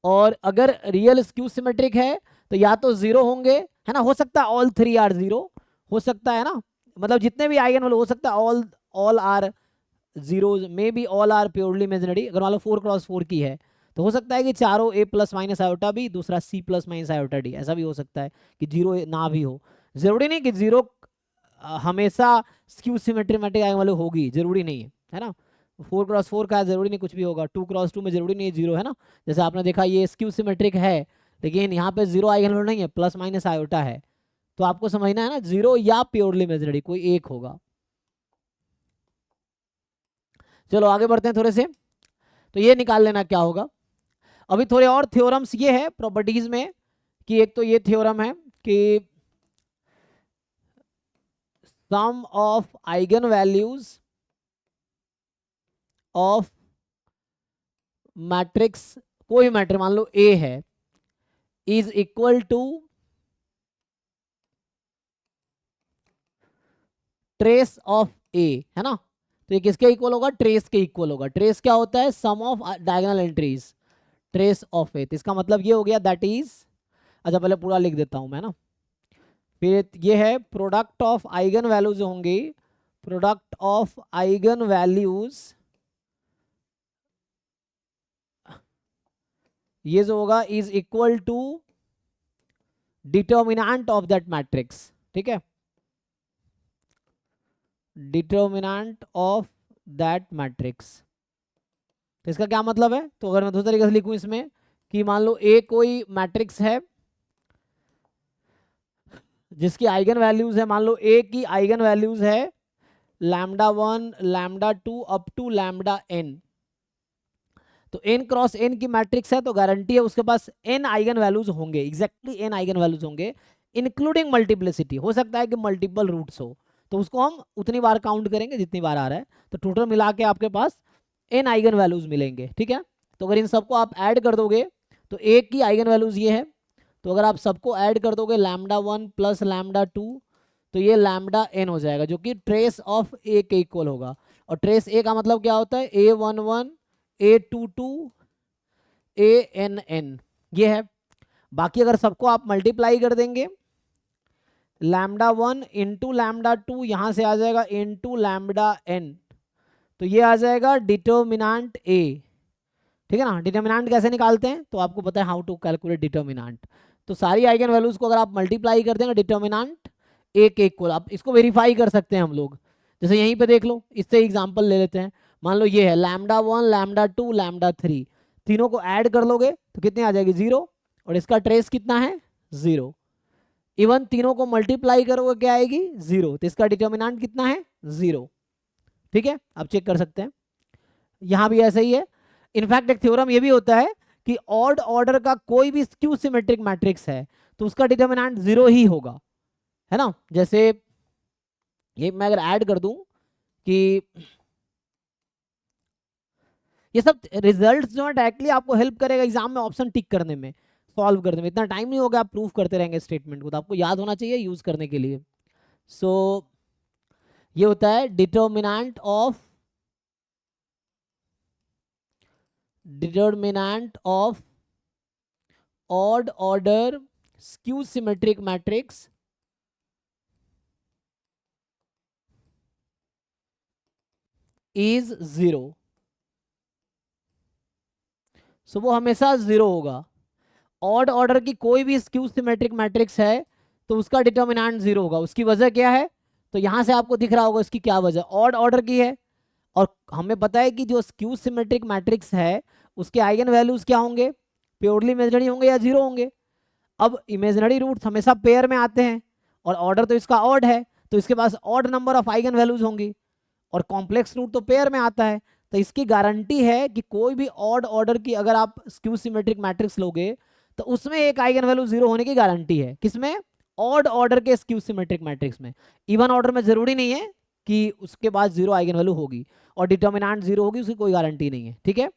और अगर रियल स्क्यू सिमेट्रिक है तो या तो जीरो होंगे, है ना, हो सकता है ऑल थ्री आर जीरो, हो सकता है ना, मतलब जितने भी आइगन वाले हो सकता है all all are zeros, maybe all are purely imaginary. अगर मान लो 4x4 की है तो हो सकता है कि चारों ए प्लस माइनस आयोटा भी, दूसरा C plus minus iota D, ऐसा भी हो सकता है कि जीरो ना भी हो। जरूरी नहीं कि जीरो हमेशा स्क्यू सिमेट्री आने वाले होगी, जरूरी नहीं है ना। 4x4 का जरूरी नहीं कुछ भी होगा, 2x2 में जरूरी नहीं जीरो, है ना। जैसे आपने देखा ये स्क्यू सिमेट्रिक है लेकिन यहाँ पे जीरो आइगन वैल्यू नहीं है, प्लस माइनस आयोटा है, तो आपको समझना है ना, जीरो या प्योरली इमेजिनरी कोई एक होगा। चलो आगे बढ़ते हैं थोड़े से, तो ये निकाल लेना क्या होगा। अभी थोड़े और थ्योरम्स ये है प्रॉपर्टीज में, कि एक तो ये थ्योरम है कि sum of eigen values of matrix, कोई मैट्रिक्स मान लो ए है, is equal to trace of A, है ना। तो ये किसके इक्वल होगा, ट्रेस के इक्वल होगा। ट्रेस क्या होता है, sum of diagonal entries, trace of A, तो इसका मतलब ये हो गया दैट इज, अच्छा पहले पूरा लिख देता हूं मैं ना, फिर ये है प्रोडक्ट ऑफ आइगन वैल्यूज होंगे, प्रोडक्ट ऑफ आइगन वैल्यूज, ये जो होगा is equal to determinant of that matrix, ठीक है, डिटर्मिनेंट ऑफ दैट मैट्रिक्स। तो इसका क्या मतलब है, तो अगर मैं दूसरे तरीके से लिखूं इसमें, कि मान लो ए कोई मैट्रिक्स है जिसकी आइगन वैल्यूज है, मान लो ए की आइगन वैल्यूज है lambda 1 lambda 2 up to lambda N, तो एन क्रॉस एन की मैट्रिक्स है तो गारंटी है उसके पास एन आइगन वैल्यूज होंगे, एग्जैक्टली एन आइगन वैल्यूज होंगे, इंक्लूडिंग मल्टीप्लिसिटी, हो सकता है कि मल्टीपल रूट्स हो, तो उसको हम उतनी बार काउंट करेंगे जितनी बार आ रहा है, तो टोटल मिला के आपके पास एन आइगन वैल्यूज मिलेंगे, ठीक है। तो अगर इन सबको आप ऐड कर दोगे तो ए की आइगन वैल्यूज ये है, तो अगर आप सबको ऐड कर दोगे लैम्डा 1 प्लस लैम्डा 2, तो ये लैम्डा एन हो जाएगा, जो कि ट्रेस ऑफ ए के इक्वल होगा। और ट्रेस ए का मतलब क्या होता है, A11 A22 ANN, ये है। बाकी अगर सबको आप मल्टीप्लाई कर देंगे, लैम्डा 1 इंटू लैम्डा 2 यहां से आ जाएगा इंटू लैम्डा एन, तो ये आ जाएगा डिटर्मिनेंट ए, ठीक है ना। डिटर्मिनेंट कैसे निकालते हैं, तो आपको पता है हाउ टू कैलकुलेट डिटर्मिनेंट, तो सारी आइगन वैल्यूज को अगर आप मल्टीप्लाई कर देंगे डिटर्मिनेंट ए के इक्वल, आप इसको वेरीफाई कर सकते हैं हम लोग, जैसे यहीं पे देख लो, इससे एग्जांपल ले लेते हैं। मान लो ये है λ1 λ2 λ3, तीनों को ऐड कर लोगे तो कितनी आ जाएगी 0, और इसका ट्रेस कितना है 0। इवन तीनों को मल्टीप्लाई करोगे क्या आएगी 0, तो इसका डिटर्मिनेंट कितना है 0। ठीक है, आप चेक कर सकते हैं, यहां भी ऐसा ही है। इनफैक्ट एक थ्योरम ये भी होता है कि ऑड ऑर्डर का कोई भी स्क्यू सिमेट्रिक मैट्रिक्स है तो उसका डिटर्मिनेंट 0 ही होगा, है ना। जैसे ये मैं अगर ऐड कर दूं कि ये सब रिजल्ट्स जो है डायरेक्टली आपको हेल्प करेगा एग्जाम में ऑप्शन टिक करने में, सॉल्व करने में। इतना टाइम नहीं होगा, आप प्रूफ करते रहेंगे स्टेटमेंट को, तो आपको याद होना चाहिए यूज करने के लिए। सो ये होता है determinant of odd order skew symmetric matrix is 0। सो वो हमेशा 0 होगा। ऑड ऑर्डर की कोई भी स्क्यू सिमेट्रिक मैट्रिक्स है तो उसका डिटर्मिनेंट 0 होगा। उसकी वजह क्या है, तो यहां से आपको दिख रहा होगा इसकी क्या वजह, ऑड ऑर्डर की है। और हमें पता है कि जो स्क्यू सिमेट्रिक मैट्रिक्स है उसके आइगन वैल्यूज क्या होंगे, प्योरली इमेजिनरी होंगे या 0 होंगे। अब इमेजिनरी रूट्स हमेशा पेयर में आते हैं और ऑर्डर तो इसका ऑड है, तो इसके पास odd number of eigen values होंगी, और कॉम्प्लेक्स रूट तो पेयर में आता है। तो इसकी गारंटी है कि कोई भी ऑड ऑर्डर की अगर आप स्क्यू सिमेट्रिक मैट्रिक्स लोगे तो उसमें एक आइगन वैल्यू 0 होने की गारंटी है। किसमें, ऑड ऑर्डर के स्क्यू सिमेट्रिक मैट्रिक्स में। इवन ऑर्डर में जरूरी नहीं है कि उसके बाद 0 आइगन वैल्यू होगी और डिटर्मिनेंट 0 होगी, उसकी कोई गारंटी नहीं है। ठीक है,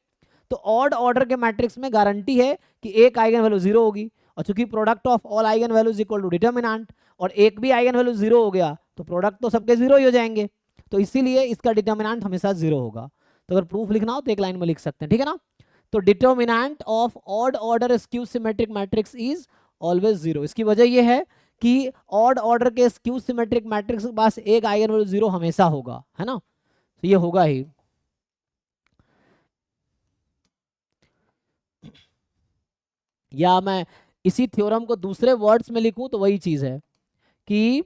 तो ऑड ऑर्डर के मैट्रिक्स में गारंटी है कि एक आइगन वैल्यू 0 होगी, और चूंकि product of all eigen values equal to determinant, और एक भी आइगन वैल्यू 0 हो गया तो प्रोडक्ट तो सबके 0 ही हो जाएंगे, तो इसीलिए इसका डिटर्मिनेंट हमेशा 0 होगा। तो अगर प्रूफ लिखना हो तो एक लाइन में लिख सकते हैं, ठीक है ना। तो determinant of odd order skew symmetric matrix is always 0। इसकी वजह यह है कि ऑड ऑर्डर के स्क्यू सिमेट्रिक मैट्रिक्स के पास एक आइगन वैल्यू 0 हमेशा होगा, है ना, तो ये होगा ही। या मैं इसी थ्योरम को दूसरे वर्ड्स में लिखूं तो वही चीज है कि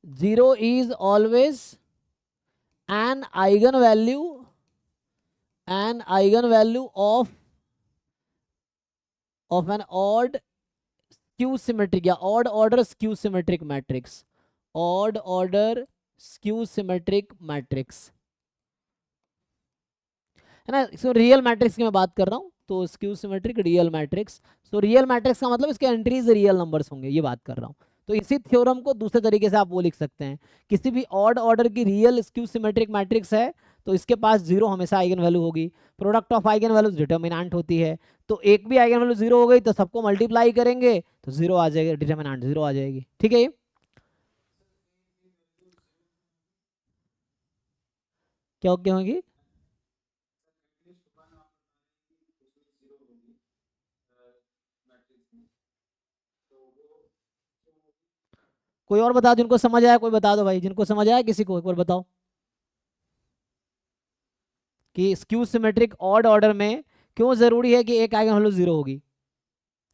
0 is always an eigenvalue of an odd skew symmetric या odd order skew symmetric matrix, odd order skew symmetric matrix, है ना। इसको रियल मैट्रिक्स की मैं बात कर रहा हूँ, तो स्क्यू सिमेट्रिक रियल मैट्रिक्स। तो रियल मैट्रिक्स का मतलब इसके एंट्रीज रियल नंबर्स होंगे, ये बात कर रहा हूँ। तो इसी थ्योरम को दूसरे तरीके से आप वो लिख सकते हैं, किसी भी ऑड ऑर्डर की रियल स्क्यू सिमेट्रिक मैट्रिक्स है तो इसके पास 0 हमेशा आइगन वैल्यू होगी, product of eigen values determinant होती है, तो एक भी आइगन वैल्यू 0 हो गई तो सबको मल्टीप्लाई करेंगे तो 0 आ जाएगा, डिटर्मिनेंट 0 आ जाएगी। ठीक है, ये क्या क्या होगी, कोई और बता, जिनको समझ आया कोई बता दो भाई, जिनको समझ आया किसी को एक बार बताओ कि स्क्यू सिमेट्रिक ऑड ऑर्डर में क्यों जरूरी है कि एक आइगन वैल्यू 0 होगी।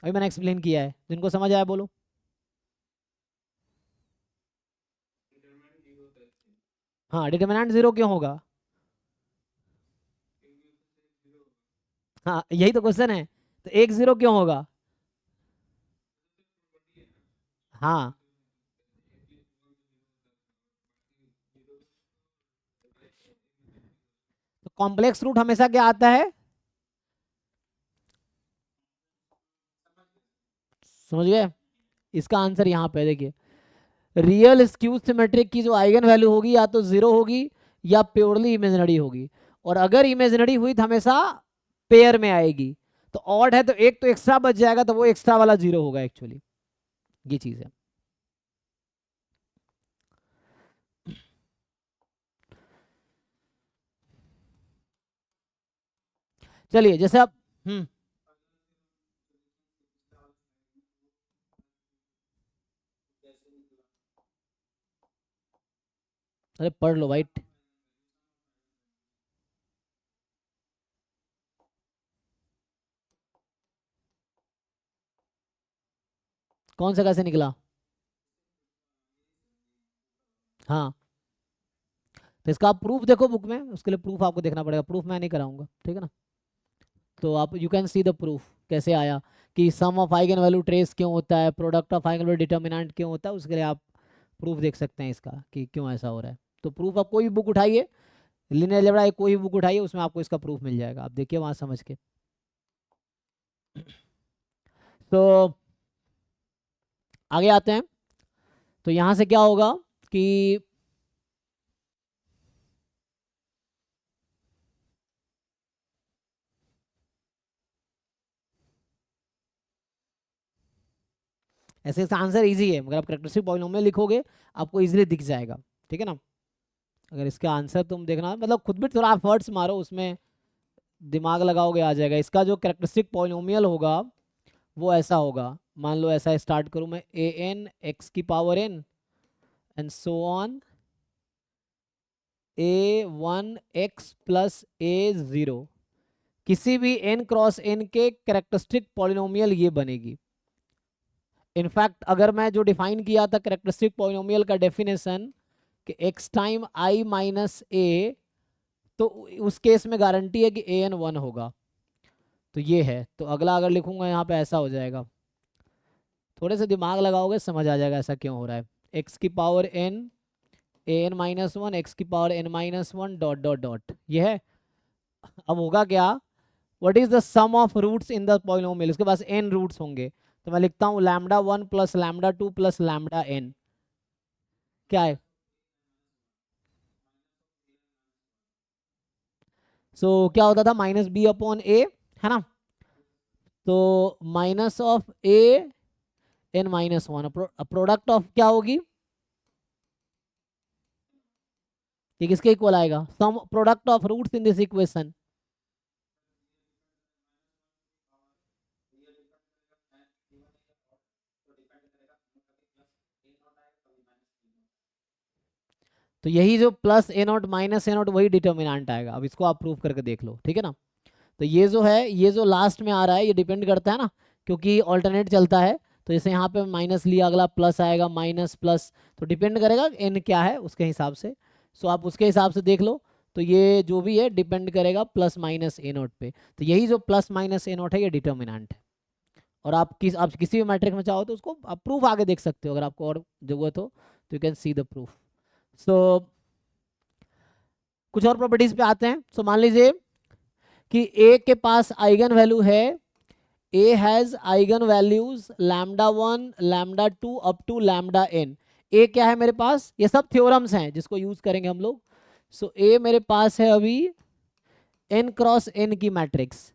अभी मैंने एक्सप्लेन किया है, जिनको समझ आया बोलो। हाँ, डिटर्मिनेंट 0 क्यों होगा, हाँ यही तो क्वेश्चन है, तो एक 0 क्यों होगा। हाँ, तो कॉम्प्लेक्स रूट हमेशा क्या आता है, समझ गए। इसका आंसर यहाँ पे देखिए, रियल स्क्यू सिमेट्रिक की जो आइगन वैल्यू होगी या तो 0 होगी या प्योरली इमेजिनरी होगी, और अगर इमेजिनरी हुई तो हमेशा पेयर में आएगी। तो ऑड है तो एक तो एक्स्ट्रा बच जाएगा, तो वो एक्स्ट्रा वाला 0 होगा एक्चुअली, ये चीज है। चलिए जैसे आप अरे पढ़ लो भाई, कौन सा कैसे निकला। हाँ, तो इसका आप प्रूफ देखो बुक में, उसके लिए प्रूफ आपको देखना पड़ेगा, प्रूफ मैं नहीं कराऊंगा, ठीक है ना। तो आप you can see the proof कैसे आया कि sum of eigen value trace क्यों होता है, product of eigen value determinant क्यों होता है, उसके लिए आप प्रूफ देख सकते हैं इसका कि क्यों ऐसा हो रहा है। तो प्रूफ आप कोई भी बुक उठाइए, लिनियर अलजेब्रा कोई भी बुक उठाइए, उसमें आपको इसका प्रूफ मिल जाएगा, आप देखिए वहां समझ के। तो आगे आते हैं। तो यहां से क्या होगा कि ऐसे इसका आंसर इजी है, मगर आप कैरेक्टरिस्टिक पॉलिनोमियल लिखोगे आपको इजीली दिख जाएगा, ठीक है ना। अगर इसका आंसर तुम देखना, मतलब खुद भी थोड़ा एफर्ट्स मारो, उसमें दिमाग लगाओगे आ जाएगा। इसका जो कैरेक्टरिस्टिक पॉलिनोमियल होगा वो ऐसा होगा, मान लो ऐसा स्टार्ट करूं मैं, ए एन एक्स की power N and so on A one X plus A zero, किसी भी एन क्रॉस एन के कैरेक्टरिस्टिक पॉलिनोमियल ये बनेगी। इनफैक्ट अगर मैं जो डिफाइन किया था कैरेक्टरिस्टिक पॉलिनोमियल का डेफिनेशन कि X time I minus A, तो उस केस में गारंटी है कि ए एन वन होगा। तो ये है, तो अगला अगर लिखूंगा यहाँ पे ऐसा हो जाएगा, थोड़े से दिमाग लगाओगे समझ आ जाएगा ऐसा क्यों हो रहा है। एक्स की power N A N minus one, X की power N minus one dot dot dot, ये है। अब होगा क्या, what is the sum of roots in the polynomial, इसके पास एन रूट्स होंगे, तो मैं लिखता हूँ lambda one plus lambda two plus lambda N, क्या है। सो क्या होता था, माइनस बी अपॉन ए, है ना। तो minus of A N minus one, product of क्या होगी, ये किसके इक्वल आएगा, sum product of roots in this equation. तो यही जो plus A naught minus A naught वही डिटर्मिनेंट आएगा। अब इसको आप प्रूव करके देख लो, ठीक है ना। तो ये जो है, ये जो लास्ट में आ रहा है ये डिपेंड करता है ना, क्योंकि ऑल्टरनेट चलता है। तो जैसे यहाँ पे माइनस लिया, अगला प्लस आएगा, माइनस प्लस, तो डिपेंड करेगा एन क्या है उसके हिसाब से। सो आप उसके हिसाब से देख लो। तो ये जो भी है डिपेंड करेगा प्लस माइनस ए नॉट पे। तो यही जो प्लस माइनस ए नॉट है ये डिटर्मिनेंट है। और आप किसी भी मैट्रिक में चाहो तो उसको आप प्रूफ आगे देख सकते हो, अगर आपको और जरूरत हो तो you can see the proof. So कुछ और प्रॉपर्टीज पे आते हैं। सो मान लीजिए कि ए के पास आइगन वैल्यू है, A has eigen values lambda one lambda two up to lambda N. A क्या है मेरे पास, ये सब थ्योरम्स हैं जिसको यूज करेंगे हम लोग। सो ए मेरे पास है अभी एन क्रॉस एन की मैट्रिक्स।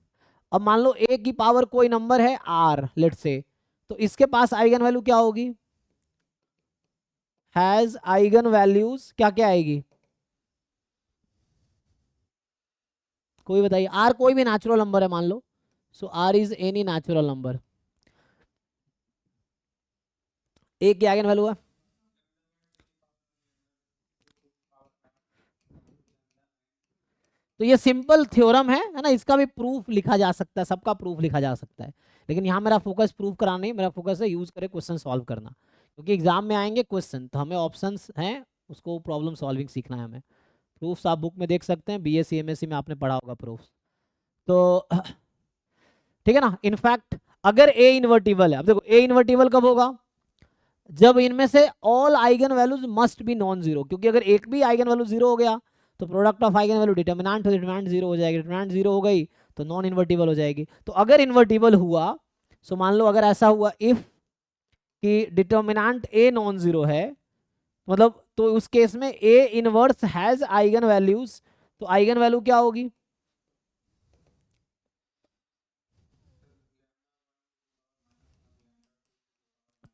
अब मान लो ए की पावर कोई नंबर है आर लेट से, तो इसके पास आइगन वैल्यू क्या होगी, हैज आइगन वैल्यूज क्या क्या आएगी, कोई बताइए। आर कोई भी नेचुरल नंबर है मान लो, so R is any natural number. A की आइगन वैल्यू है, तो ये सिंपल थ्योरम है ना, इसका भी प्रूफ लिखा जा सकता है, सबका प्रूफ लिखा जा सकता है। लेकिन यहाँ मेरा फोकस प्रूफ कराना नहीं, मेरा फोकस है यूज करे क्वेश्चन सॉल्व करना, क्योंकि एग्जाम में आएंगे क्वेश्चन तो हमें ऑप्शंस हैं, उसको प्रॉब्लम सॉल्विंग सीखना है हमें। प्रूफ्स आप बुक में देख सकते हैं, बीएससी एमएससी में आपने पढ़ा होगा प्रूफ्स। तो ठीक है ना। इनफैक्ट अगर ए इन्वर्टिबल है, अब देखो ए इन्वर्टिबल कब होगा, जब इनमें से all eigen values must be non zero, क्योंकि अगर एक भी आइगन वैल्यू जीरो हो गया तो product of eigen value determinant zero हो जाएगी, डिटर्मिनेंट जीरो हो गई तो नॉन इन्वर्टिबल हो जाएगी। तो अगर इन्वर्टिबल हुआ, सो मान लो अगर ऐसा हुआ इफ कि डिटर्मिनेंट ए नॉन जीरो है, मतलब तो उस केस में A inverse has eigen values, तो आइगन वैल्यू क्या होगी,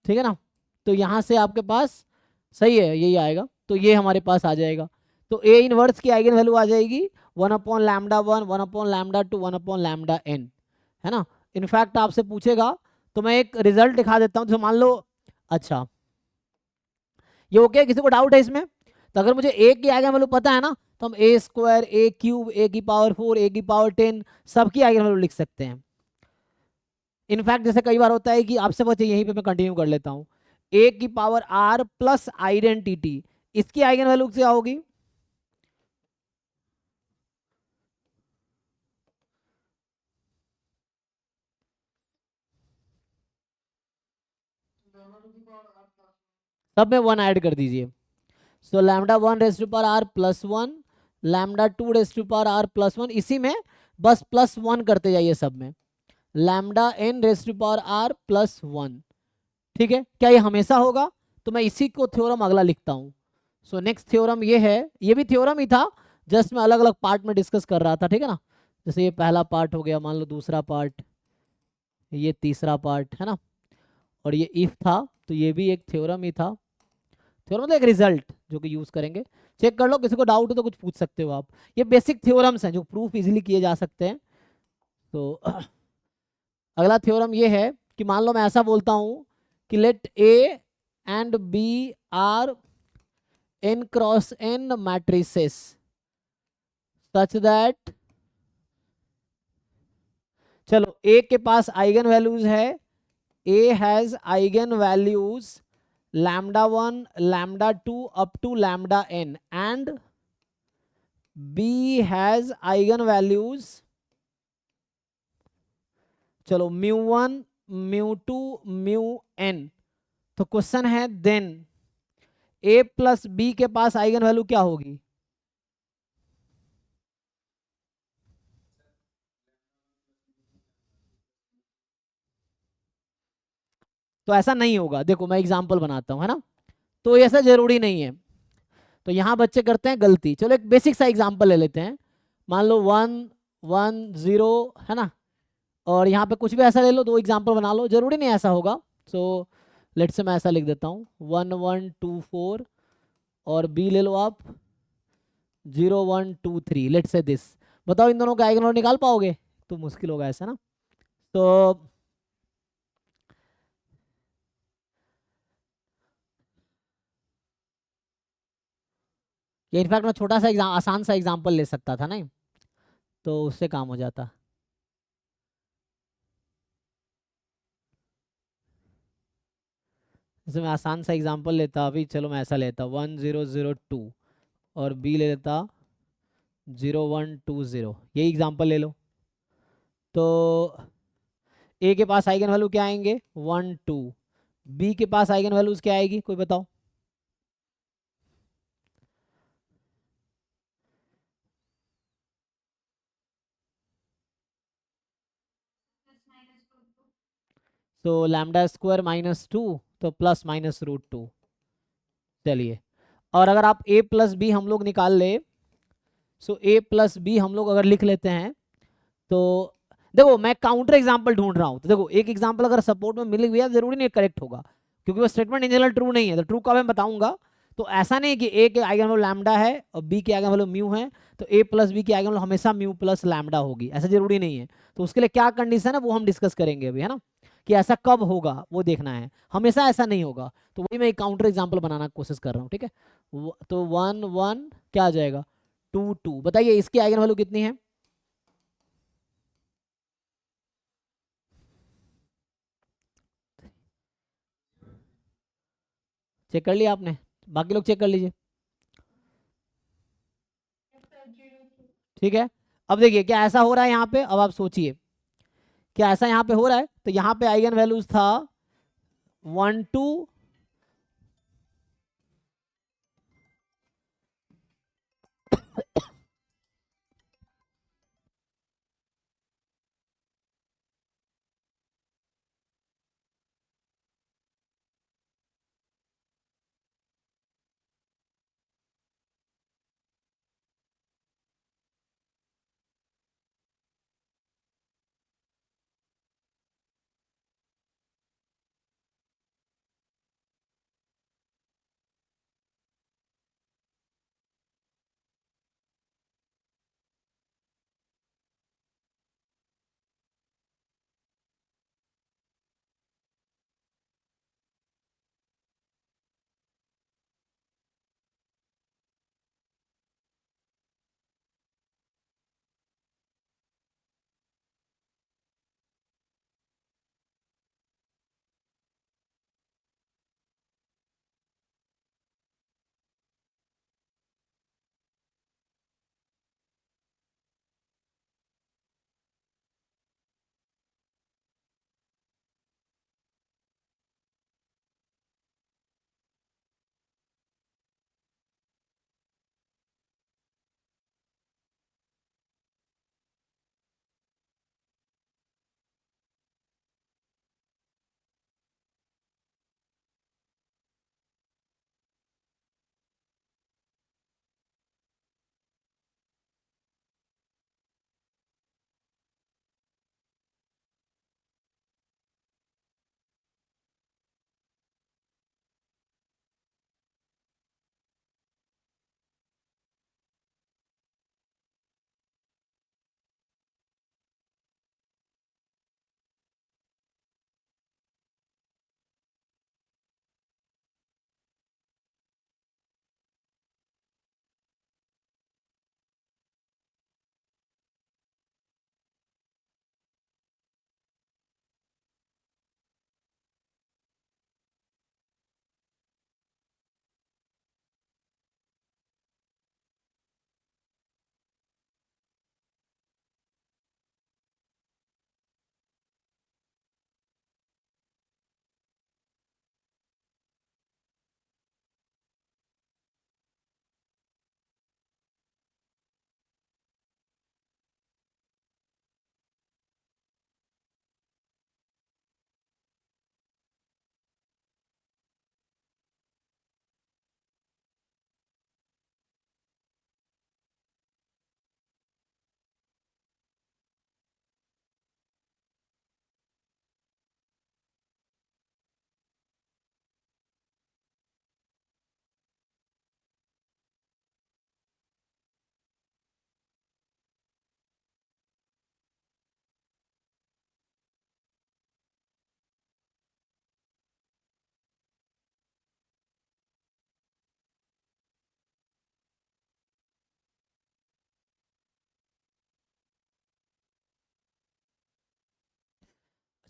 ठीक है ना। तो यहां से आपके पास सही है यही आएगा, तो ये हमारे पास आ जाएगा। तो ए इनवर्स की आइगन वैल्यू आ जाएगी one upon lambda one, one upon lambda two, one upon lambda N, है ना। इनफैक्ट आपसे पूछेगा तो मैं एक रिजल्ट दिखा देता हूँ। तो मान लो, अच्छा ये ओके, किसी को डाउट है इसमें, तो अगर मुझे ए की आइगन वैल्यू पता है ना, तो हम ए स्क्वायर, ए क्यूब, ए की पावर 4, ए की पावर 10 सबकी आइगन वैल्यू लिख सकते हैं। इनफैक्ट जैसे कई बार होता है कि आपसे बचे, यहीं पे मैं कंटिन्यू कर लेता हूँ, ए की पावर आर प्लस आइडेंटिटी, इसकी आइगन वैल्यू क्या होगी? सब में 1 ऐड कर दीजिए। So lambda 1 raise to power R plus 1, lambda 2 raise to power R plus 1, इसी में बस प्लस 1 करते जाइए सब में। Lambda n raise to power R plus 1। ठीक है, क्या ये हमेशा होगा? तो मैं इसी को थ्योरम अगला लिखता हूँ। सो नेक्स्ट थ्योरम ये है, ये भी थ्योरम ही था, जस्ट मैं अलग अलग पार्ट में डिस्कस कर रहा था, ठीक है ना। जैसे ये पहला पार्ट हो गया, मान लो दूसरा पार्ट, ये तीसरा पार्ट है ना, और ये इफ था, तो ये भी एक थ्योरम ही था। थ्योरम मतलब एक रिजल्ट जो कि यूज करेंगे। चेक कर लो, किसी को डाउट हो तो कुछ पूछ सकते हो आप। ये बेसिक थ्योरम्स हैं जो प्रूफ इजीली किए जा सकते हैं। तो अगला थ्योरम ये है कि मान लो मैं ऐसा बोलता हूं कि let A and B are n cross n matrices such that, चलो ए के पास आइगन वैल्यूज है, A has eigen values lambda 1 lambda 2 up to lambda n and B has eigen values, चलो μ1 μ2 μn। तो क्वेश्चन है then a plus B के पास eigen value क्या होगी? तो ऐसा नहीं होगा, देखो मैं एग्जांपल बनाता हूं, है ना। तो ऐसा जरूरी नहीं है, तो यहां बच्चे करते हैं गलती। चलो एक बेसिक सा एग्जांपल ले लेते हैं। मान लो 1 1 0, है ना, और यहाँ पे कुछ भी ऐसा ले लो, दो एग्जांपल बना लो, जरूरी नहीं ऐसा होगा। सो लेट से मैं ऐसा लिख देता हूँ 1 1 2 4, और बी ले लो आप 0 1 2 3, लेट से दिस। बताओ इन दोनों का आइगन वैल्यू निकाल पाओगे? तो मुश्किल होगा ऐसा ना। तो ये इनफैक्ट मैं छोटा सा एग्जाम, आसान सा एग्जांपल ले सकता था नहीं, तो उससे काम हो जाता। जैसे मैं आसान सा एग्जांपल लेता अभी, चलो मैं ऐसा लेता 1 0 0 2, और बी ले लेता 0 1 2 0, यही एग्जांपल ले लो। तो ए के पास आइगन वैल्यू क्या आएंगे? 1 2। बी के पास आइगन वैल्यूज क्या आएगी, कोई बताओ? तो लैम्डा स्क्वायर -2, तो ±√2। चलिए, और अगर आप a प्लस बी हम लोग निकाल ले, सो a प्लस बी हम लोग अगर लिख लेते हैं, तो देखो मैं काउंटर एग्जांपल ढूंढ रहा हूं, तो देखो एक एग्जांपल अगर सपोर्ट में मिल गया जरूरी नहीं करेक्ट होगा, क्योंकि वो स्टेटमेंट इन जनरल ट्रू नहीं है, तो ट्रू कब मैं बताऊंगा। तो ऐसा नहीं कि ए के आइगन वैल्यू लैम्डा है और बी के आइगन वैल्यू म्यू है, तो ए प्लस बी की आइगन वैल्यू हमेशा म्यू प्लस लैम्डा होगी, ऐसा जरूरी नहीं है। तो उसके लिए क्या कंडीशन है वो हम डिस्कस करेंगे अभी, है ना, कि ऐसा कब होगा वो देखना है, हमेशा ऐसा नहीं होगा। तो वही मैं एक काउंटर एग्जाम्पल बनाना कोशिश कर रहा हूँ, ठीक है। तो 1 1 क्या आ जाएगा, 2 2। बताइए इसकी आइगन वैल्यू कितनी है? चेक कर लिया आपने? बाकी लोग चेक कर लीजिए। ठीक है, अब देखिए क्या ऐसा हो रहा है यहाँ पे, अब आप सोचिए क्या ऐसा यहाँ पे हो रहा है। तो यहाँ पे आइगन वैल्यूज था 1 2,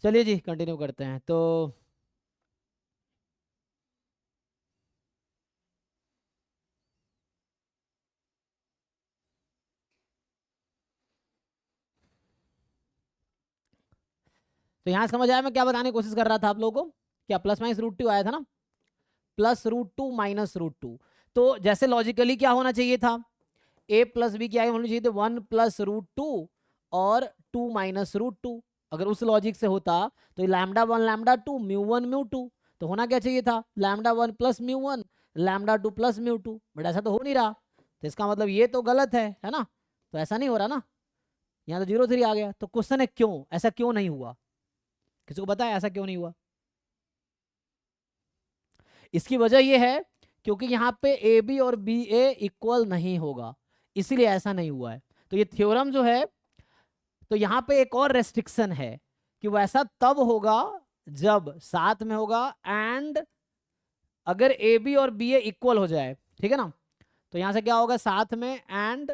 चलिए जी कंटिन्यू करते हैं। तो यहाँ समझ आया मैं क्या बताने की कोशिश कर रहा था आप लोगों को? क्या प्लस माइनस रूट टू आया था ना, plus root two minus root two. तो जैसे लॉजिकली क्या होना चाहिए था, ए प्लस बी क्या होना चाहिए थे, 1 + √2 और 2 - √2। अगर उस लॉजिक से होता तो λ1 λ2 μ1 μ2, तो होना क्या चाहिए था, λ1 + μ1 λ2 + μ2। बट ऐसा तो हो नहीं रहा, तो इसका मतलब ये तो गलत है ना। तो ऐसा नहीं हो रहा ना, यहाँ तो 0 3 आ गया। तो क्वेश्चन है क्यों ऐसा क्यों नहीं हुआ, किसी को पता है ऐसा क्यों नहीं हुआ? इसकी वजह यह है क्योंकि यहाँ पे ए बी और बी ए इक्वल नहीं होगा, इसीलिए ऐसा नहीं हुआ है। तो ये थ्योरम जो है, तो यहाँ पे एक और रेस्ट्रिक्शन है कि वो ऐसा तब होगा जब साथ में होगा एंड अगर ए बी और बी ए इक्वल हो जाए, ठीक है ना। तो यहां से क्या होगा, साथ में and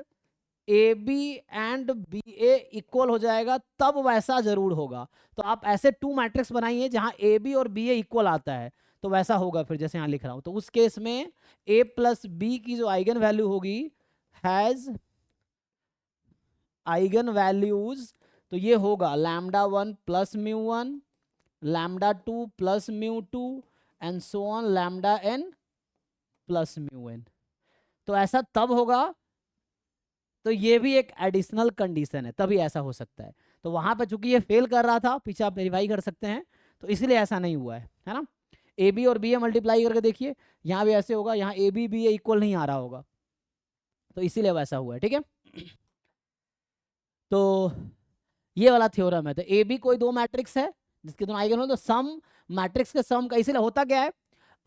A B and B A equal हो जाएगा, तब वैसा जरूर होगा। तो आप ऐसे 2 मैट्रिक्स बनाइए जहां ए बी और बी ए इक्वल आता है, तो वैसा होगा फिर जैसे यहां लिख रहा हूं। तो उस केस में ए प्लस बी की जो आइगन वैल्यू होगी हैज आइगन वैल्यूज, तो ये होगा λ1 + μ1 λ2 + μ2 and so on λn + μn। तो ऐसा तब होगा, तो ये भी एक एडिशनल कंडीशन है, तभी ऐसा हो सकता है। तो वहां पर चूंकि ये फेल कर रहा था, पीछे आप वेरीफाई कर सकते हैं, तो इसलिए ऐसा नहीं हुआ है ना। ए बी और बी ए मल्टीप्लाई करके देखिए, यहाँ भी ऐसे होगा, यहाँ A B B A equal नहीं आ रहा होगा, तो इसीलिए वैसा हुआ है, ठीक है। तो ये वाला थ्योरम है। तो ए बी कोई 2 मैट्रिक्स है जिसके दोनों आइगन हो, तो सम मैट्रिक्स के सम का, इसीलिए होता क्या है,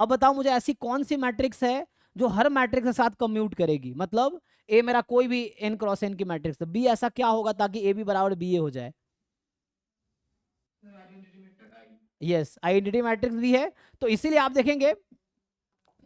अब बताओ मुझे ऐसी कौन सी मैट्रिक्स है जो हर मैट्रिक्स के साथ कम्यूट करेगी। मतलब ए मेरा कोई भी n क्रॉस n की मैट्रिक्स है, बी ऐसा क्या होगा ताकि ए बी बराबर बी ए हो जाए? यस, आइडेंटिटी मैट्रिक्स भी है। तो इसीलिए आप देखेंगे,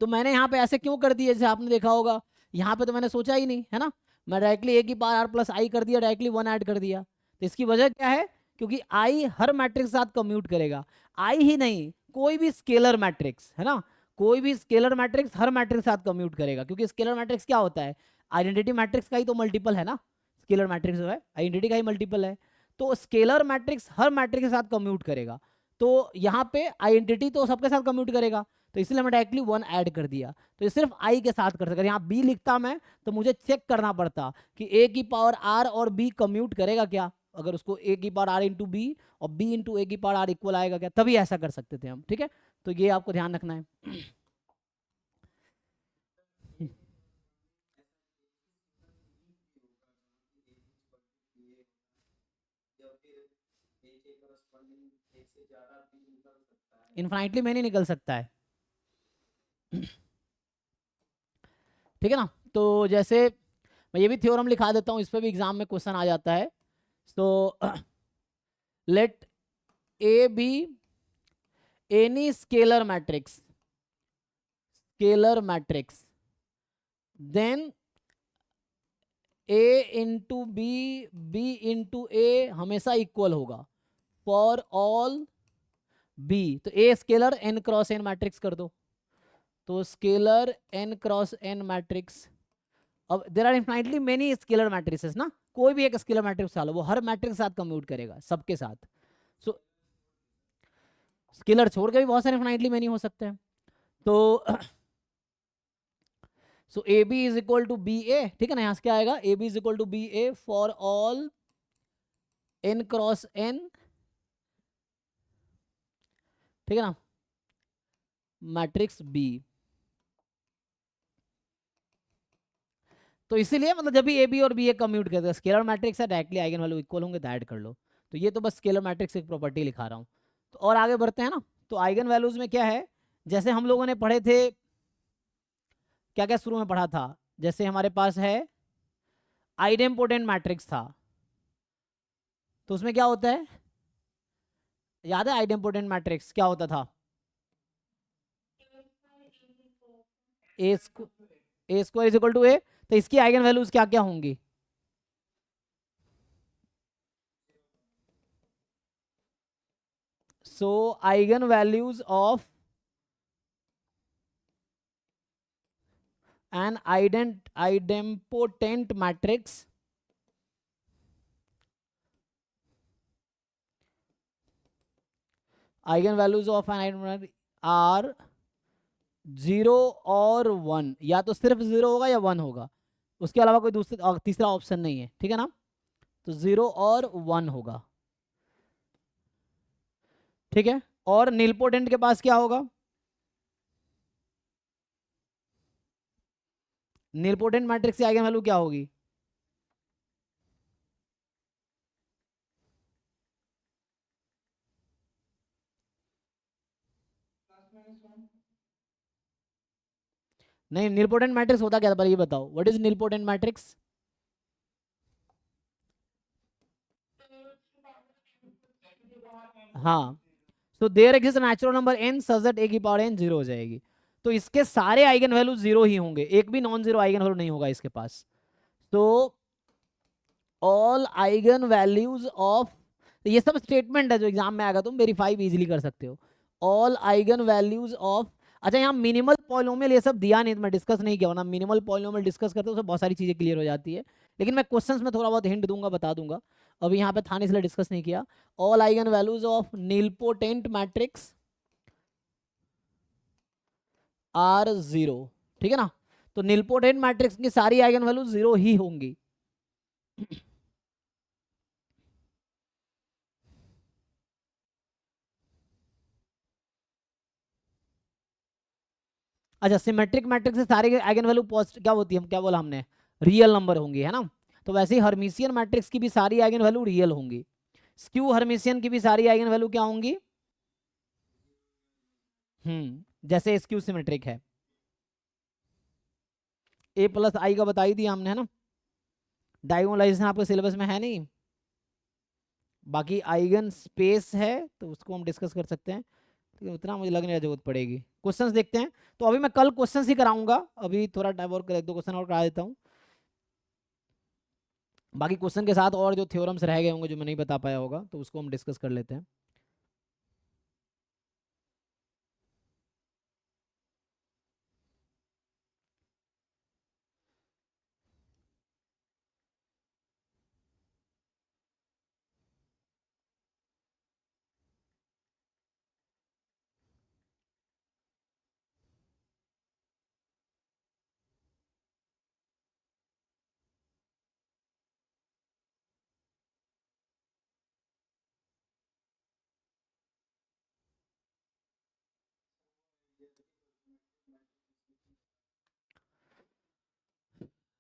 तो मैंने यहाँ पे ऐसे क्यों कर दिया, जैसे आपने देखा होगा यहाँ पे तो मैंने सोचा ही नहीं है ना, मैं डायरेक्टली ए की पावर आर प्लस आई कर दिया, डायरेक्टली 1 ऐड कर दिया। तो इसकी वजह क्या है, क्योंकि आई हर मैट्रिक्स के साथ कम्यूट करेगा। आई ही नहीं, कोई भी स्केलर मैट्रिक्स है ना, कोई भी स्केलर मैट्रिक्स हर मैट्रिक्स के साथ कम्यूट करेगा, क्योंकि स्केलर मैट्रिक्स क्या होता है, आइडेंटिटी मैट्रिक्स का ही तो मल्टीपल है ना। स्केलर मैट्रिक्स जो है आइडेंटिटी का ही मल्टीपल है, तो स्केलर मैट्रिक्स हर मैट्रिक्स के साथ कम्यूट करेगा। तो यहाँ पे आइडेंटिटी तो सबके साथ कम्यूट करेगा, तो इसलिए मैं डायरेक्टली 1 ऐड कर दिया। तो ये सिर्फ आई के साथ कर सकता, यहाँ बी लिखता मैं तो मुझे चेक करना पड़ता कि ए की पावर आर और बी कम्यूट करेगा क्या, अगर उसको ए की पावर आर इंटू बी और बी इंटू ए की पावर आर इक्वल आएगा क्या, तभी ऐसा कर सकते थे हम, ठीक है। तो ये आपको ध्यान रखना है। इनफाइनटली में नहीं निकल सकता है, ठीक है ना। तो जैसे मैं ये भी थ्योरम लिखा देता हूँ, इस पर भी एग्जाम में क्वेश्चन आ जाता है। तो let A B any scalar matrix, then A into B, B into A हमेशा इक्वल होगा फॉर ऑल बी। तो A scalar N cross N matrix कर दो, तो scalar N cross N matrix. अब there are infinitely many scalar matrices ना, कोई भी एक स्केलर मैट्रिक्स डालो, वो हर मैट्रिक्स के साथ कम्यूट करेगा, सबके साथ। सो स्केलर छोड़ के भी बहुत सारे इनफाइनाइटली मेनी हो सकते हैं। तो so A B is equal to B A, ठीक है ना, यहां से क्या आएगा, A B is equal to B A for all N cross N, ठीक है ना, मैट्रिक्स बी। तो इसीलिए मतलब जब भी ए बी और बी ए कम्यूट करते हैं, स्केलर मैट्रिक्स है, डायरेक्टली आइगन वैल्यू इक्वल होंगे तो ऐड कर लो। तो ये तो बस स्केलर मैट्रिक्स एक प्रॉपर्टी लिखा रहा हूँ। तो और आगे बढ़ते हैं ना। तो आइगन वैल्यूज में क्या है, जैसे हम लोगों ने पढ़े थे, क्या क्या शुरू में पढ़ा था, जैसे हमारे पास है आइडेम्पोटेंट मैट्रिक्स था, तो उसमें क्या होता है, याद है आइडेम्पोटेंट मैट्रिक्स क्या होता था, A square is equal to A. तो इसकी आइगन वैल्यूज क्या क्या होंगी, so eigen values of an idempotent matrix eigen values of an identity are 0 और 1, या तो सिर्फ 0 होगा या 1 होगा, उसके अलावा कोई दूसरा तीसरा ऑप्शन नहीं है, ठीक है ना। तो 0 और 1 होगा, ठीक है। और नीलपोटेंट के पास क्या होगा, नीलपोटेंट मैट्रिक्स की आइगन वैल्यू क्या होगी, नहीं नीलपोटेंट मैट्रिक्स होता क्या था, पर ये बताओ व्हाट इज नीलपोटेंट मैट्रिक्स। हाँ, तो there exist natural number n such that a की पावर n 0 हो जाएगी। तो इसके सारे आइगन वैल्यू 0 ही होंगे, एक भी नॉन जीरो आइगन वैल्यू नहीं होगा इसके पास। तो ऑल आइगन वैल्यूज ऑफ, ये सब स्टेटमेंट है जो एग्जाम में आएगा, तुम वेरीफाई भी इजीली कर सकते हो। ऑल आइगन वैल्यूज ऑफ, अच्छा यहाँ मिनिमल पॉलिनोमियल ये सब दिया नहीं, तो मैं डिस्कस नहीं किया, वरना मिनिमल पॉलिनोमियल डिस्कस करते हो तो बहुत सारी चीजें क्लियर हो जाती है, लेकिन मैं क्वेश्चंस में थोड़ा बहुत हिंट दूंगा, बता दूंगा। अभी यहाँ पे था नहीं इसलिए डिस्कस नहीं किया। All eigen values of nilpotent matrix are 0, ठीक है ना। तो नीलपोटेंट मैट्रिक्स की सारी आइगन वैल्यू 0 ही होंगी। अच्छा, सिमेट्रिक मैट्रिक्स से सारे आइगन वैल्यू पॉजिटिव क्या होती है, क्या बोला हमने, रियल नंबर होंगी, है ना। तो वैसे ही हर्मिशियन मैट्रिक्स की भी सारी आइगन वैल्यू रियल होंगी। स्क्यू हर्मिशियन की भी सारी आइगन वैल्यू क्या होंगी, जैसे स्क्यू सिमेट्रिक है। ए प्लस आई का बताई दिया हमने, है ना। डायगोनलाइजेशन आपके सिलेबस में है नहीं, बाकी आइगन स्पेस है तो उसको हम डिस्कस कर सकते हैं, लेकिन उतना मुझे लगने की जरूरत पड़ेगी। क्वेश्चंस देखते हैं, तो अभी मैं कल क्वेश्चंस ही कराऊंगा, अभी थोड़ा टाइम और एक दो क्वेश्चन और करा देता हूँ, बाकी क्वेश्चन के साथ और जो थ्योरम्स रह गए होंगे जो मैं नहीं बता पाया होगा तो उसको हम डिस्कस कर लेते हैं।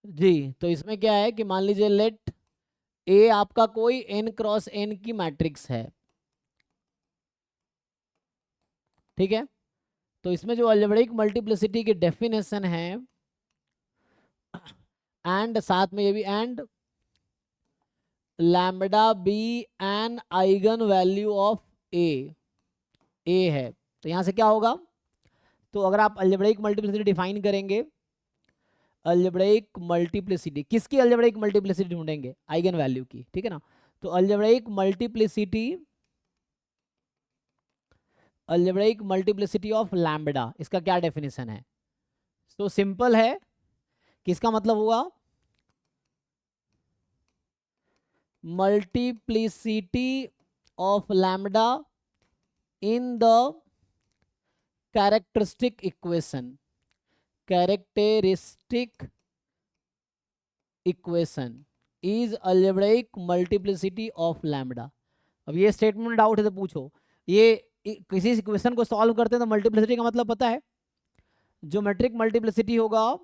जी, तो इसमें क्या है कि मान लीजिए लेट ए आपका कोई n क्रॉस n की मैट्रिक्स है, ठीक है। तो इसमें जो अलजेब्रिक मल्टीप्लिसिटी की डेफिनेशन है, एंड साथ में ये भी and lambda be an eigen value of A है, तो यहां से क्या होगा, तो अगर आप अलजेब्रिक मल्टीप्लिसिटी डिफाइन करेंगे, अलजेब्रिक मल्टीप्लिसिटी किसकी, अलजेब्रिक मल्टीप्लिसिटी ढूंढेंगे आइगन वैल्यू की, ठीक है ना। तो अलजेब्रिक मल्टीप्लिसिटी ऑफ लैम्बडा, इसका क्या डेफिनेशन है, तो सिंपल है, किसका मतलब हुआ, multiplicity of lambda in the characteristic equation, characteristic equation is algebraic multiplicity of lambda. अब ये स्टेटमेंट डाउट है तो पूछो, ये किसी इक्वेशन को सॉल्व करते हैं तो मल्टीप्लिसिटी का मतलब पता है, ज्योमेट्रिक मल्टीप्लिसिटी होगा,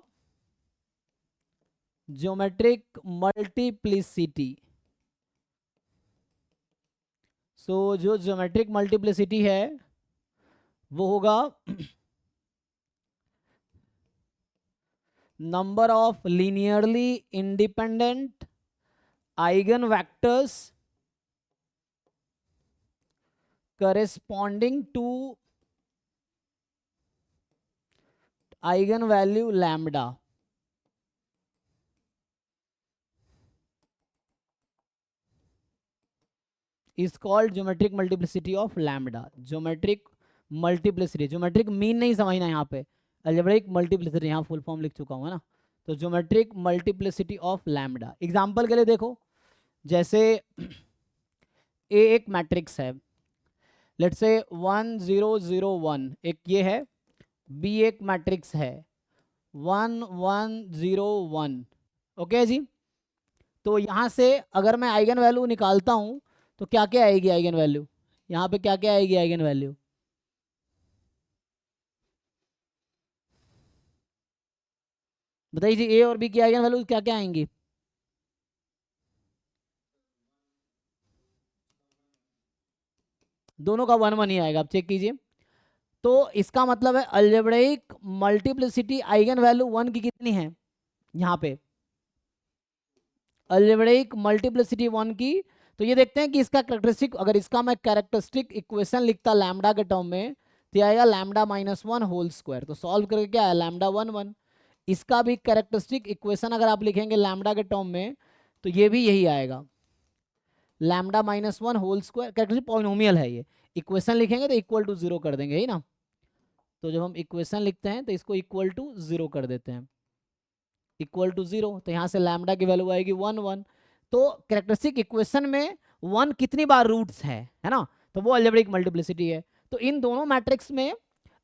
ज्योमेट्रिक मल्टीप्लिसिटी। सो जो ज्योमेट्रिक मल्टीप्लिसिटी है वो होगा number of linearly independent eigen vectors corresponding to eigen value lambda. Is called geometric multiplicity of lambda. Geometric multiplicity, geometric mean नहीं समझना यहाँ पे, अलजेब्रिक मल्टीप्लिसिटी, यहाँ फुल फॉर्म लिख चुका हूँ है ना। तो geometric multiplicity of lambda, example के लिए देखो, जैसे ए एक मैट्रिक्स है, लेट्स से 1 0 0 1 एक ये है, बी एक मैट्रिक्स है 1 1 0 1, ओके जी। तो यहाँ से अगर मैं आइगन वैल्यू निकालता हूँ तो क्या क्या आएगी आइगन वैल्यू, यहाँ पे क्या क्या आएगी आइगन वैल्यू, बताइए जी, ए और बी की आइगन वैल्यू क्या क्या आएंगी। दोनों का 1 1 ही आएगा, आप चेक कीजिए। तो इसका मतलब है अलजेब्रिक मल्टीप्लिसिटी आइगन वैल्यू 1 की कितनी है, यहाँ पे अलजेब्रिक मल्टीप्लिसिटी 1 की। तो ये देखते हैं कि इसका कैरेक्टरिस्टिक, अगर इसका मैं कैरेक्टरिस्टिक इक्वेशन लिखता लैम्डा के टर्म में तो आएगा लैम्डा माइनस 1 होल स्क्वायर। तो सॉल्व करके क्या है, लैम्डा 1 1। इसका भी कैरेक्टरिस्टिक इक्वेशन अगर आप लिखेंगे लैम्डा के टर्म में तो ये भी यही आएगा, lambda minus 1 whole square. Characteristic polynomial है ये, इक्वेशन लिखेंगे तो इक्वल टू 0 कर देंगे ही ना। तो जब हम इक्वेशन लिखते हैं तो इसको इक्वल टू 0 कर देते हैं, इक्वल टू 0। तो यहाँ से लैम्डा की वैल्यू आएगी 1 1। तो कैरेक्टरिस्टिक इक्वेशन में 1 कितनी बार रूट्स है ना, तो वो अलजेब्रिक मल्टीप्लिसिटी है। तो इन दोनों मैट्रिक्स में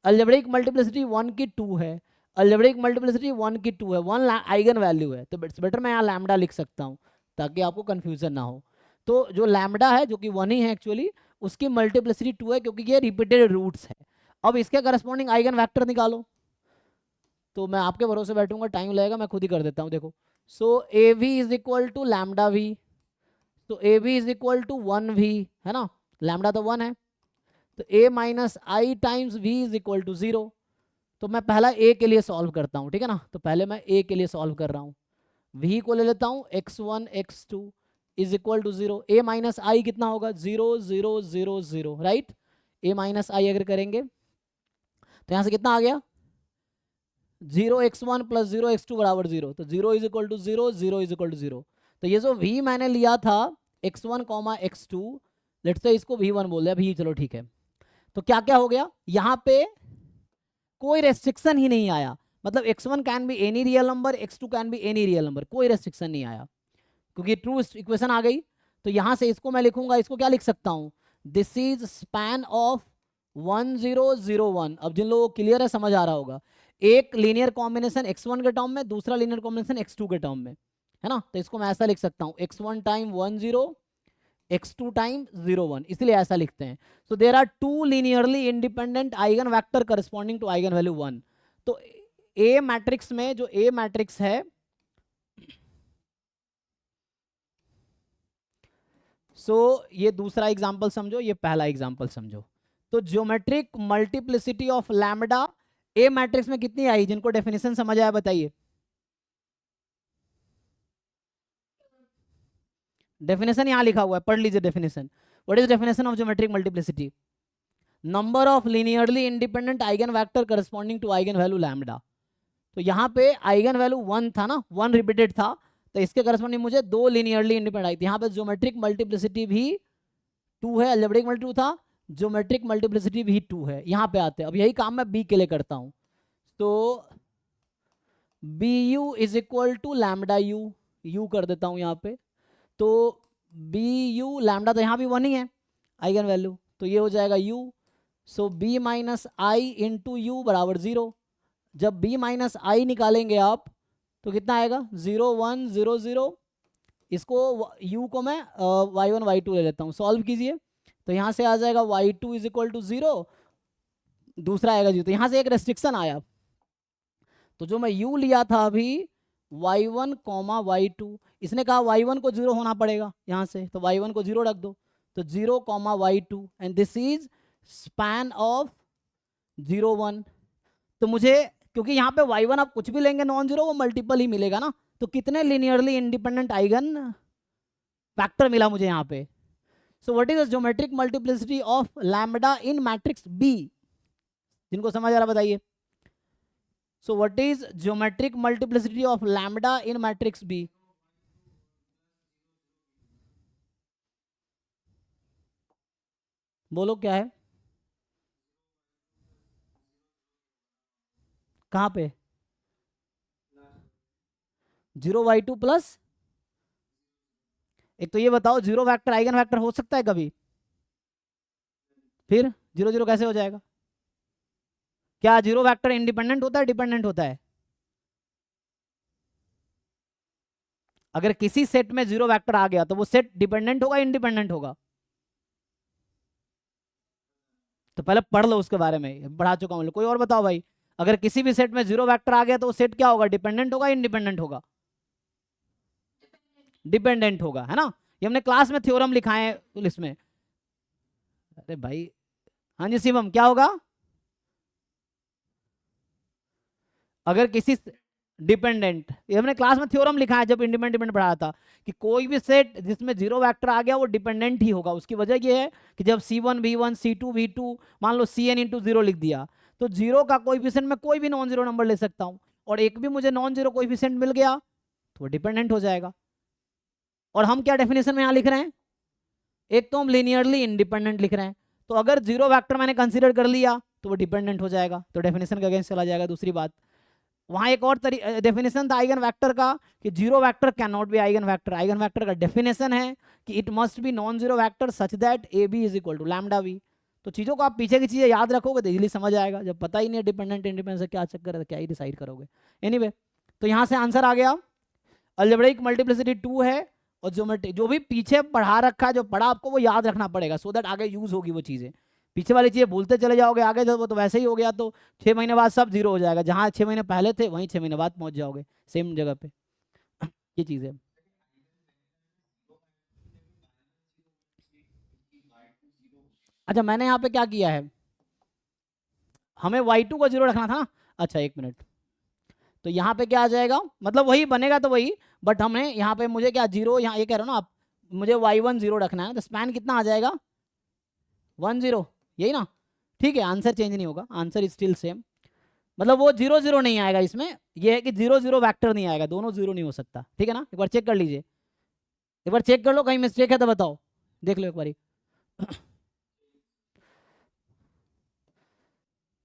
अलजेब्रिक मल्टीप्लिसिटी 1 की 2 है, अलजेब्रिक मल्टीप्लिसिटी 1 की 2 है, 1 आइगन वैल्यू है, तो इट्स बेटर मैं यहाँ लैम्डा लिख सकता हूँ ताकि आपको कंफ्यूजन ना हो। तो जो लैम्डा है जो कि 1 ही है एक्चुअली, उसकी मल्टीप्लिसिटी 2 है क्योंकि ये रिपीटेड रूट्स है। अब इसके करस्पॉन्डिंग आइगन वेक्टर निकालो, तो मैं आपके भरोसे बैठूंगा, टाइम लगेगा, मैं खुद ही कर देता हूँ। देखो, so A V is equal to lambda V, तो A V is equal to 1 V, है ना, लैम्डा तो 1 है। तो A minus I times V is equal to 0। तो मैं पहला ए के लिए सॉल्व करता हूँ, ठीक है ना। तो पहले मैं ए के लिए सॉल्व कर रहा हूँ, वी को ले लेता हूँ x1 x2 is equal to 0। A minus I कितना होगा, 0 0 0 0, राइट। ए माइनस आई अगर करेंगे तो यहाँ से कितना आ गया, 0 x1 प्लस 0 x2 बराबर 0। तो 0 is equal to 0, 0 is equal to 0। तो ये जो v मैंने लिया था x1 comma x2, let's say इसको v1 बोल दिया, v चलो ठीक है। तो क्या क्या हो गया, यहाँ पे कोई रेस्ट्रिक्शन ही नहीं आया, मतलब x1 can be any real number, x2 can be any real number, कोई रेस्ट्रिक्शन नहीं आया क्योंकि ट्रू इक्वेशन आ गई। तो यहाँ से इसको मैं लिखूंगा, इसको क्या लिख सकता हूँ, दिस इज स्पैन ऑफ 1 0 0 1। अब जिन लोगों को क्लियर है, समझ आ रहा होगा, एक लीनियर कॉम्बिनेशन x1 के टर्म में, दूसरा लीनियर कॉम्बिनेशन x2 के टर्म में, है ना। तो इसको मैं ऐसा लिख सकता हूँ, x1 टाइम 1 0, x2 टाइम 0 1, इसलिए ऐसा लिखते हैं। So there are two linearly independent eigen vector corresponding to eigen value 1। तो ए मैट्रिक्स में जो ए मैट्रिक्स है, ये दूसरा एग्जाम्पल समझो, ये पहला एग्जाम्पल समझो। तो geometric multiplicity of lambda A matrix में कितनी आई, जिनको डेफिनेशन समझ आया बताइए। डेफिनेशन यहां लिखा हुआ है, पढ़ लीजिए definition. What is definition of geometric multiplicity, number of linearly independent eigen vector corresponding to eigen value lambda. तो यहाँ पे आइगन वैल्यू 1 था ना, 1 रिपीटेड था, तो इसके करस्पॉन्डिंग मुझे 2 लीनियरली इंडिपेंडेंट आई थी। यहाँ पे ज्योमेट्रिक मल्टीप्लिसिटी भी 2 है, अलजेब्रिक मल्टी 2 था, ज्योमेट्रिक मल्टीप्लिसिटी भी 2 है। यहाँ पे आते हैं, अब यही काम मैं बी के लिए करता हूँ। तो B U is equal to lambda U, U कर देता हूँ यहाँ पे। तो बी यू लैम्डा तो यहाँ भी 1 ही है आइगन वैल्यू, तो ये हो जाएगा U. So B minus I into U बराबर 0। जब बी माइनस आई निकालेंगे आप तो कितना आएगा, 0 1 0 0। इसको u को मैं y1 y2 ले लेता हूँ, सॉल्व कीजिए। तो यहाँ से आ जाएगा y2 इज इक्वल टू 0, दूसरा आएगा 0। तो यहाँ से एक रेस्ट्रिक्शन आया, तो जो मैं u लिया था अभी y1 कॉमा y2, इसने कहा y1 को 0 होना पड़ेगा यहाँ से, तो y1 को 0 रख दो। तो 0 comma y2 and this is span of 0 1। तो मुझे, क्योंकि यहाँ पे y1 आप कुछ भी लेंगे नॉन जीरो, वो मल्टीपल ही मिलेगा ना, तो कितने लीनियरली इंडिपेंडेंट आइगन फैक्टर मिला मुझे यहाँ पे। So what is the geometric multiplicity of lambda in matrix B, जिनको समझ आ रहा बताइए। So what is geometric multiplicity of lambda in matrix B, बोलो क्या है, कहाँ पे, 0y2 प्लस, एक तो ये बताओ जीरो वेक्टर आइगन वेक्टर हो सकता है कभी, फिर जीरो जीरो कैसे हो जाएगा? क्या जीरो वेक्टर इंडिपेंडेंट होता है डिपेंडेंट होता है? अगर किसी सेट में जीरो वेक्टर आ गया तो वो सेट डिपेंडेंट होगा इंडिपेंडेंट होगा? तो पहले पढ़ लो उसके बारे में, पढ़ा चुका हूं। कोई और बताओ भाई, अगर किसी भी सेट में जीरो वेक्टर आ गया तो वो सेट क्या होगा, डिपेंडेंट होगा इंडिपेंडेंट होगा? डिपेंडेंट होगा, है ना। ये हमने क्लास में थ्योरम लिखाए हैं इसमें। अरे भाई, हाँ जी शिवम, क्या होगा? अगर किसी डिपेंडेंट, ये हमने क्लास में थ्योरम लिखा है जब इंडिपेंडेंट पढ़ाया था, कि कोई भी सेट जिसमें जीरो वेक्टर आ गया वो डिपेंडेंट ही होगा। उसकी वजह ये है कि जब C1 V1 C2 V2 मान लो Cn इंटू जीरो लिख दिया, तो जीरो का कोएफिशिएंट में कोई भी नॉन जीरो नंबर ले सकता हूँ, और एक भी मुझे नॉन जीरो कोएफिशिएंट मिल गया तो वो डिपेंडेंट हो जाएगा। और हम क्या डेफिनेशन में यहाँ लिख रहे हैं, एक तो हम लिनियरली इंडिपेंडेंट लिख रहे हैं, तो अगर जीरो वेक्टर मैंने कंसीडर कर लिया तो वो डिपेंडेंट हो जाएगा, तो डेफिनेशन के अगेंस्ट चला जाएगा। दूसरी बात, वहां एक और डेफिनेशन था आइगन वेक्टर का, कि zero vector can not be eigen vector. Eigen vector का डेफिनेशन है कि it must be non zero vector such that A B is equal to lambda V. तो चीजों को आप पीछे की चीजें याद रखोगे तो इजीली समझ आएगा। जब पता ही नहीं है डिपेंडेंट इंडिपेंडेंट से क्या चक्कर है, क्या ही डिसाइड करोगे। एनीवे, तो यहाँ से आंसर आ गया, अलजेब्रिक मल्टीप्लिसिटी 2 है, और ज्योमेट्री जो भी पीछे पढ़ा रखा है, जो पढ़ा आपको वो याद रखना पड़ेगा, सो दैट आगे यूज होगी वो चीजें। पीछे वाली चीजें भूलते चले जाओगे आगे, जब वो तो वैसे ही हो गया, तो 6 महीने बाद सब जीरो हो जाएगा। जहां 6 महीने पहले थे वहीं 6 महीने बाद पहुंच जाओगे सेम जगह पे। ये चीज है। अच्छा, मैंने यहाँ पे क्या किया है, हमें y2 को जीरो रखना था ना। अच्छा एक मिनट, तो यहाँ पे क्या आ जाएगा, मतलब वही बनेगा तो वही, बट हमने यहाँ पे मुझे क्या जीरो, यहाँ ये कह रहे हो ना आप, मुझे y1 जीरो रखना है, तो स्पैन कितना आ जाएगा, 1 0, यही ना। ठीक है, आंसर चेंज नहीं होगा, आंसर इज स्टिल सेम। मतलब वो जीरो जीरो नहीं आएगा इसमें, ये है कि जीरो जीरो वेक्टर नहीं आएगा, दोनों जीरो नहीं हो सकता। ठीक है ना, एक बार चेक कर लीजिए, एक बार चेक कर लो, कहीं मिस्टेक है तो बताओ, देख लो एक बारी।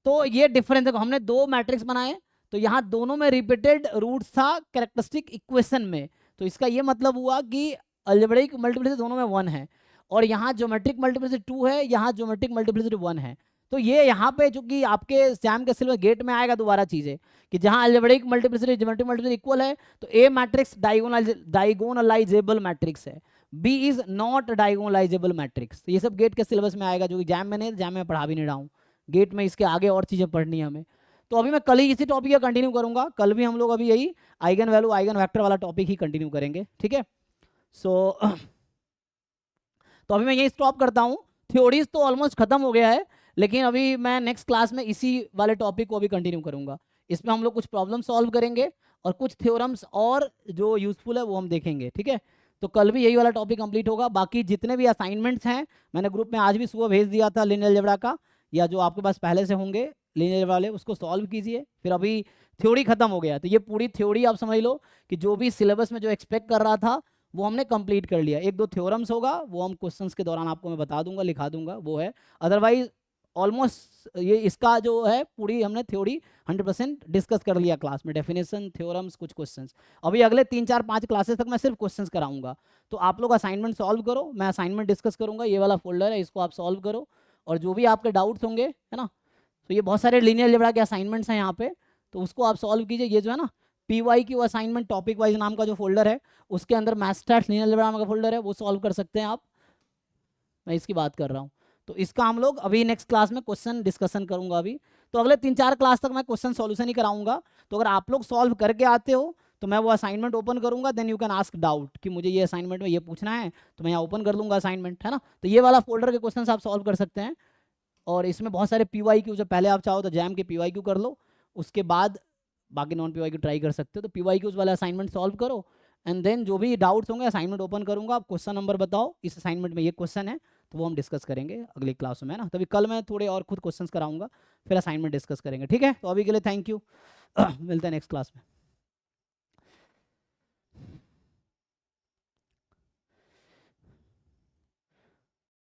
तो ये डिफरेंस देखो, हमने दो मैट्रिक्स बनाए, तो यहाँ दोनों में रिपीटेड रूट्स था कैरेक्टरिस्टिक इक्वेशन में, तो इसका ये मतलब हुआ कि अलजेब्रिक मल्टीप्लिसिटी दोनों में 1 है, और यहाँ ज्योमेट्रिक मल्टीप्लिसिटी 2 है, यहाँ ज्योमेट्रिक मल्टीप्लिसिटी 1 है। तो ये यहाँ पे चूंकि आपके एग्जाम के सिलेबस गेट में आएगा दोबारा चीजें, कि जहाँ algebraic multiplicity geometric multiplicity equal है, तो ए मैट्रिक्स डायगोनलाइजेबल मैट्रिक्स है, B is not diagonalizable matrix. तो ये सब गेट के सिलेबस में आएगा, जो एग्जाम में नहीं, एग्जाम में पढ़ा भी नहीं रहा हूँ, गेट में इसके आगे और चीज़ें पढ़नी है हमें। तो अभी मैं कल ही इसी टॉपिक का कंटिन्यू करूंगा, कल भी हम लोग अभी यही आइगन वैल्यू आइगन वेक्टर वाला टॉपिक ही कंटिन्यू करेंगे, ठीक है। सो तो अभी मैं यही स्टॉप करता हूँ, थ्योरीज तो ऑलमोस्ट खत्म हो गया है, लेकिन अभी मैं नेक्स्ट क्लास में इसी वाले टॉपिक को अभी कंटिन्यू करूंगा। इसमें हम लोग कुछ प्रॉब्लम सॉल्व करेंगे और कुछ थ्योरम्स और जो यूजफुल है वो हम देखेंगे, ठीक है। तो कल भी यही वाला टॉपिक कंप्लीट होगा। बाकी जितने भी असाइनमेंट्स हैं मैंने ग्रुप में आज भी सुबह भेज दिया था, लिनियर अलजेब्रा का, या जो आपके पास पहले से होंगे लिनियर वाले, उसको सॉल्व कीजिए। फिर अभी थ्योरी खत्म हो गया, तो ये पूरी थ्योरी आप समझ लो कि जो भी सिलेबस में जो एक्सपेक्ट कर रहा था वो हमने कंप्लीट कर लिया। एक दो थ्योरम्स होगा वो हम क्वेश्चंस के दौरान आपको मैं बता दूंगा, लिखा दूंगा, वो है। अदरवाइज ऑलमोस्ट ये इसका जो है पूरी हमने थ्योरी 100% डिस्कस कर लिया क्लास में, डेफिनेशन, थ्योरम्स, कुछ क्वेश्चंस। अभी अगले 3 4 5 क्लासेस तक मैं सिर्फ क्वेश्चंस कराऊंगा। तो आप लोग असाइनमेंट सॉल्व करो, मैं असाइनमेंट डिस्कस करूंगा, ये वाला फोल्डर है इसको आप सॉल्व करो, और जो भी आपके डाउट्स होंगे, है ना, तो ये बहुत सारे लीनियर अलजेब्रा के असाइनमेंट्स हैं यहाँ पे, तो उसको आप सॉल्व कीजिए। ये जो है ना PYQ असाइनमेंट टॉपिक वाइज नाम का जो फोल्डर है, उसके अंदर मैथ्स स्टैट्स लीनियर अलजेब्रा नाम का फोल्डर है, वो सॉल्व कर सकते हैं आप, मैं इसकी बात कर रहा हूँ। तो इसका हम लोग अभी नेक्स्ट क्लास में क्वेश्चन डिस्कशन करूंगा अभी। तो अगले 3 4 क्लास तक मैं क्वेश्चन सॉल्यूशन ही कराऊंगा। तो अगर आप लोग सॉल्व करके आते हो तो मैं वो असाइनमेंट ओपन करूंगा, then you can ask doubt कि मुझे ये असाइनमेंट में ये पूछना है, तो मैं यहाँ ओपन कर लूंगा असाइनमेंट, है ना। तो ये वाला फोल्डर के क्वेश्चन आप सॉल्व कर सकते हैं, और इसमें बहुत सारे PYQ, जो पहले आप चाहो तो जैम के PYQ कर लो, उसके बाद बाकी नॉन PYQ ट्राई कर सकते हो। तो PYQ वाला असाइनमेंट सॉल्व करो, एंड देन जो भी डाउट्स होंगे असाइनमेंट ओपन करूंगा, आप क्वेश्चन नंबर बताओ, इस असाइनमेंट में ये क्वेश्चन है, तो वो हम डिस्कस करेंगे अगली क्लास में, है ना। तभी कल मैं थोड़े और खुद क्वेश्चंस कराऊंगा, फिर असाइनमेंट डिस्कस करेंगे, ठीक है। तो अभी के लिए थैंक यू, मिलते हैं नेक्स्ट क्लास में।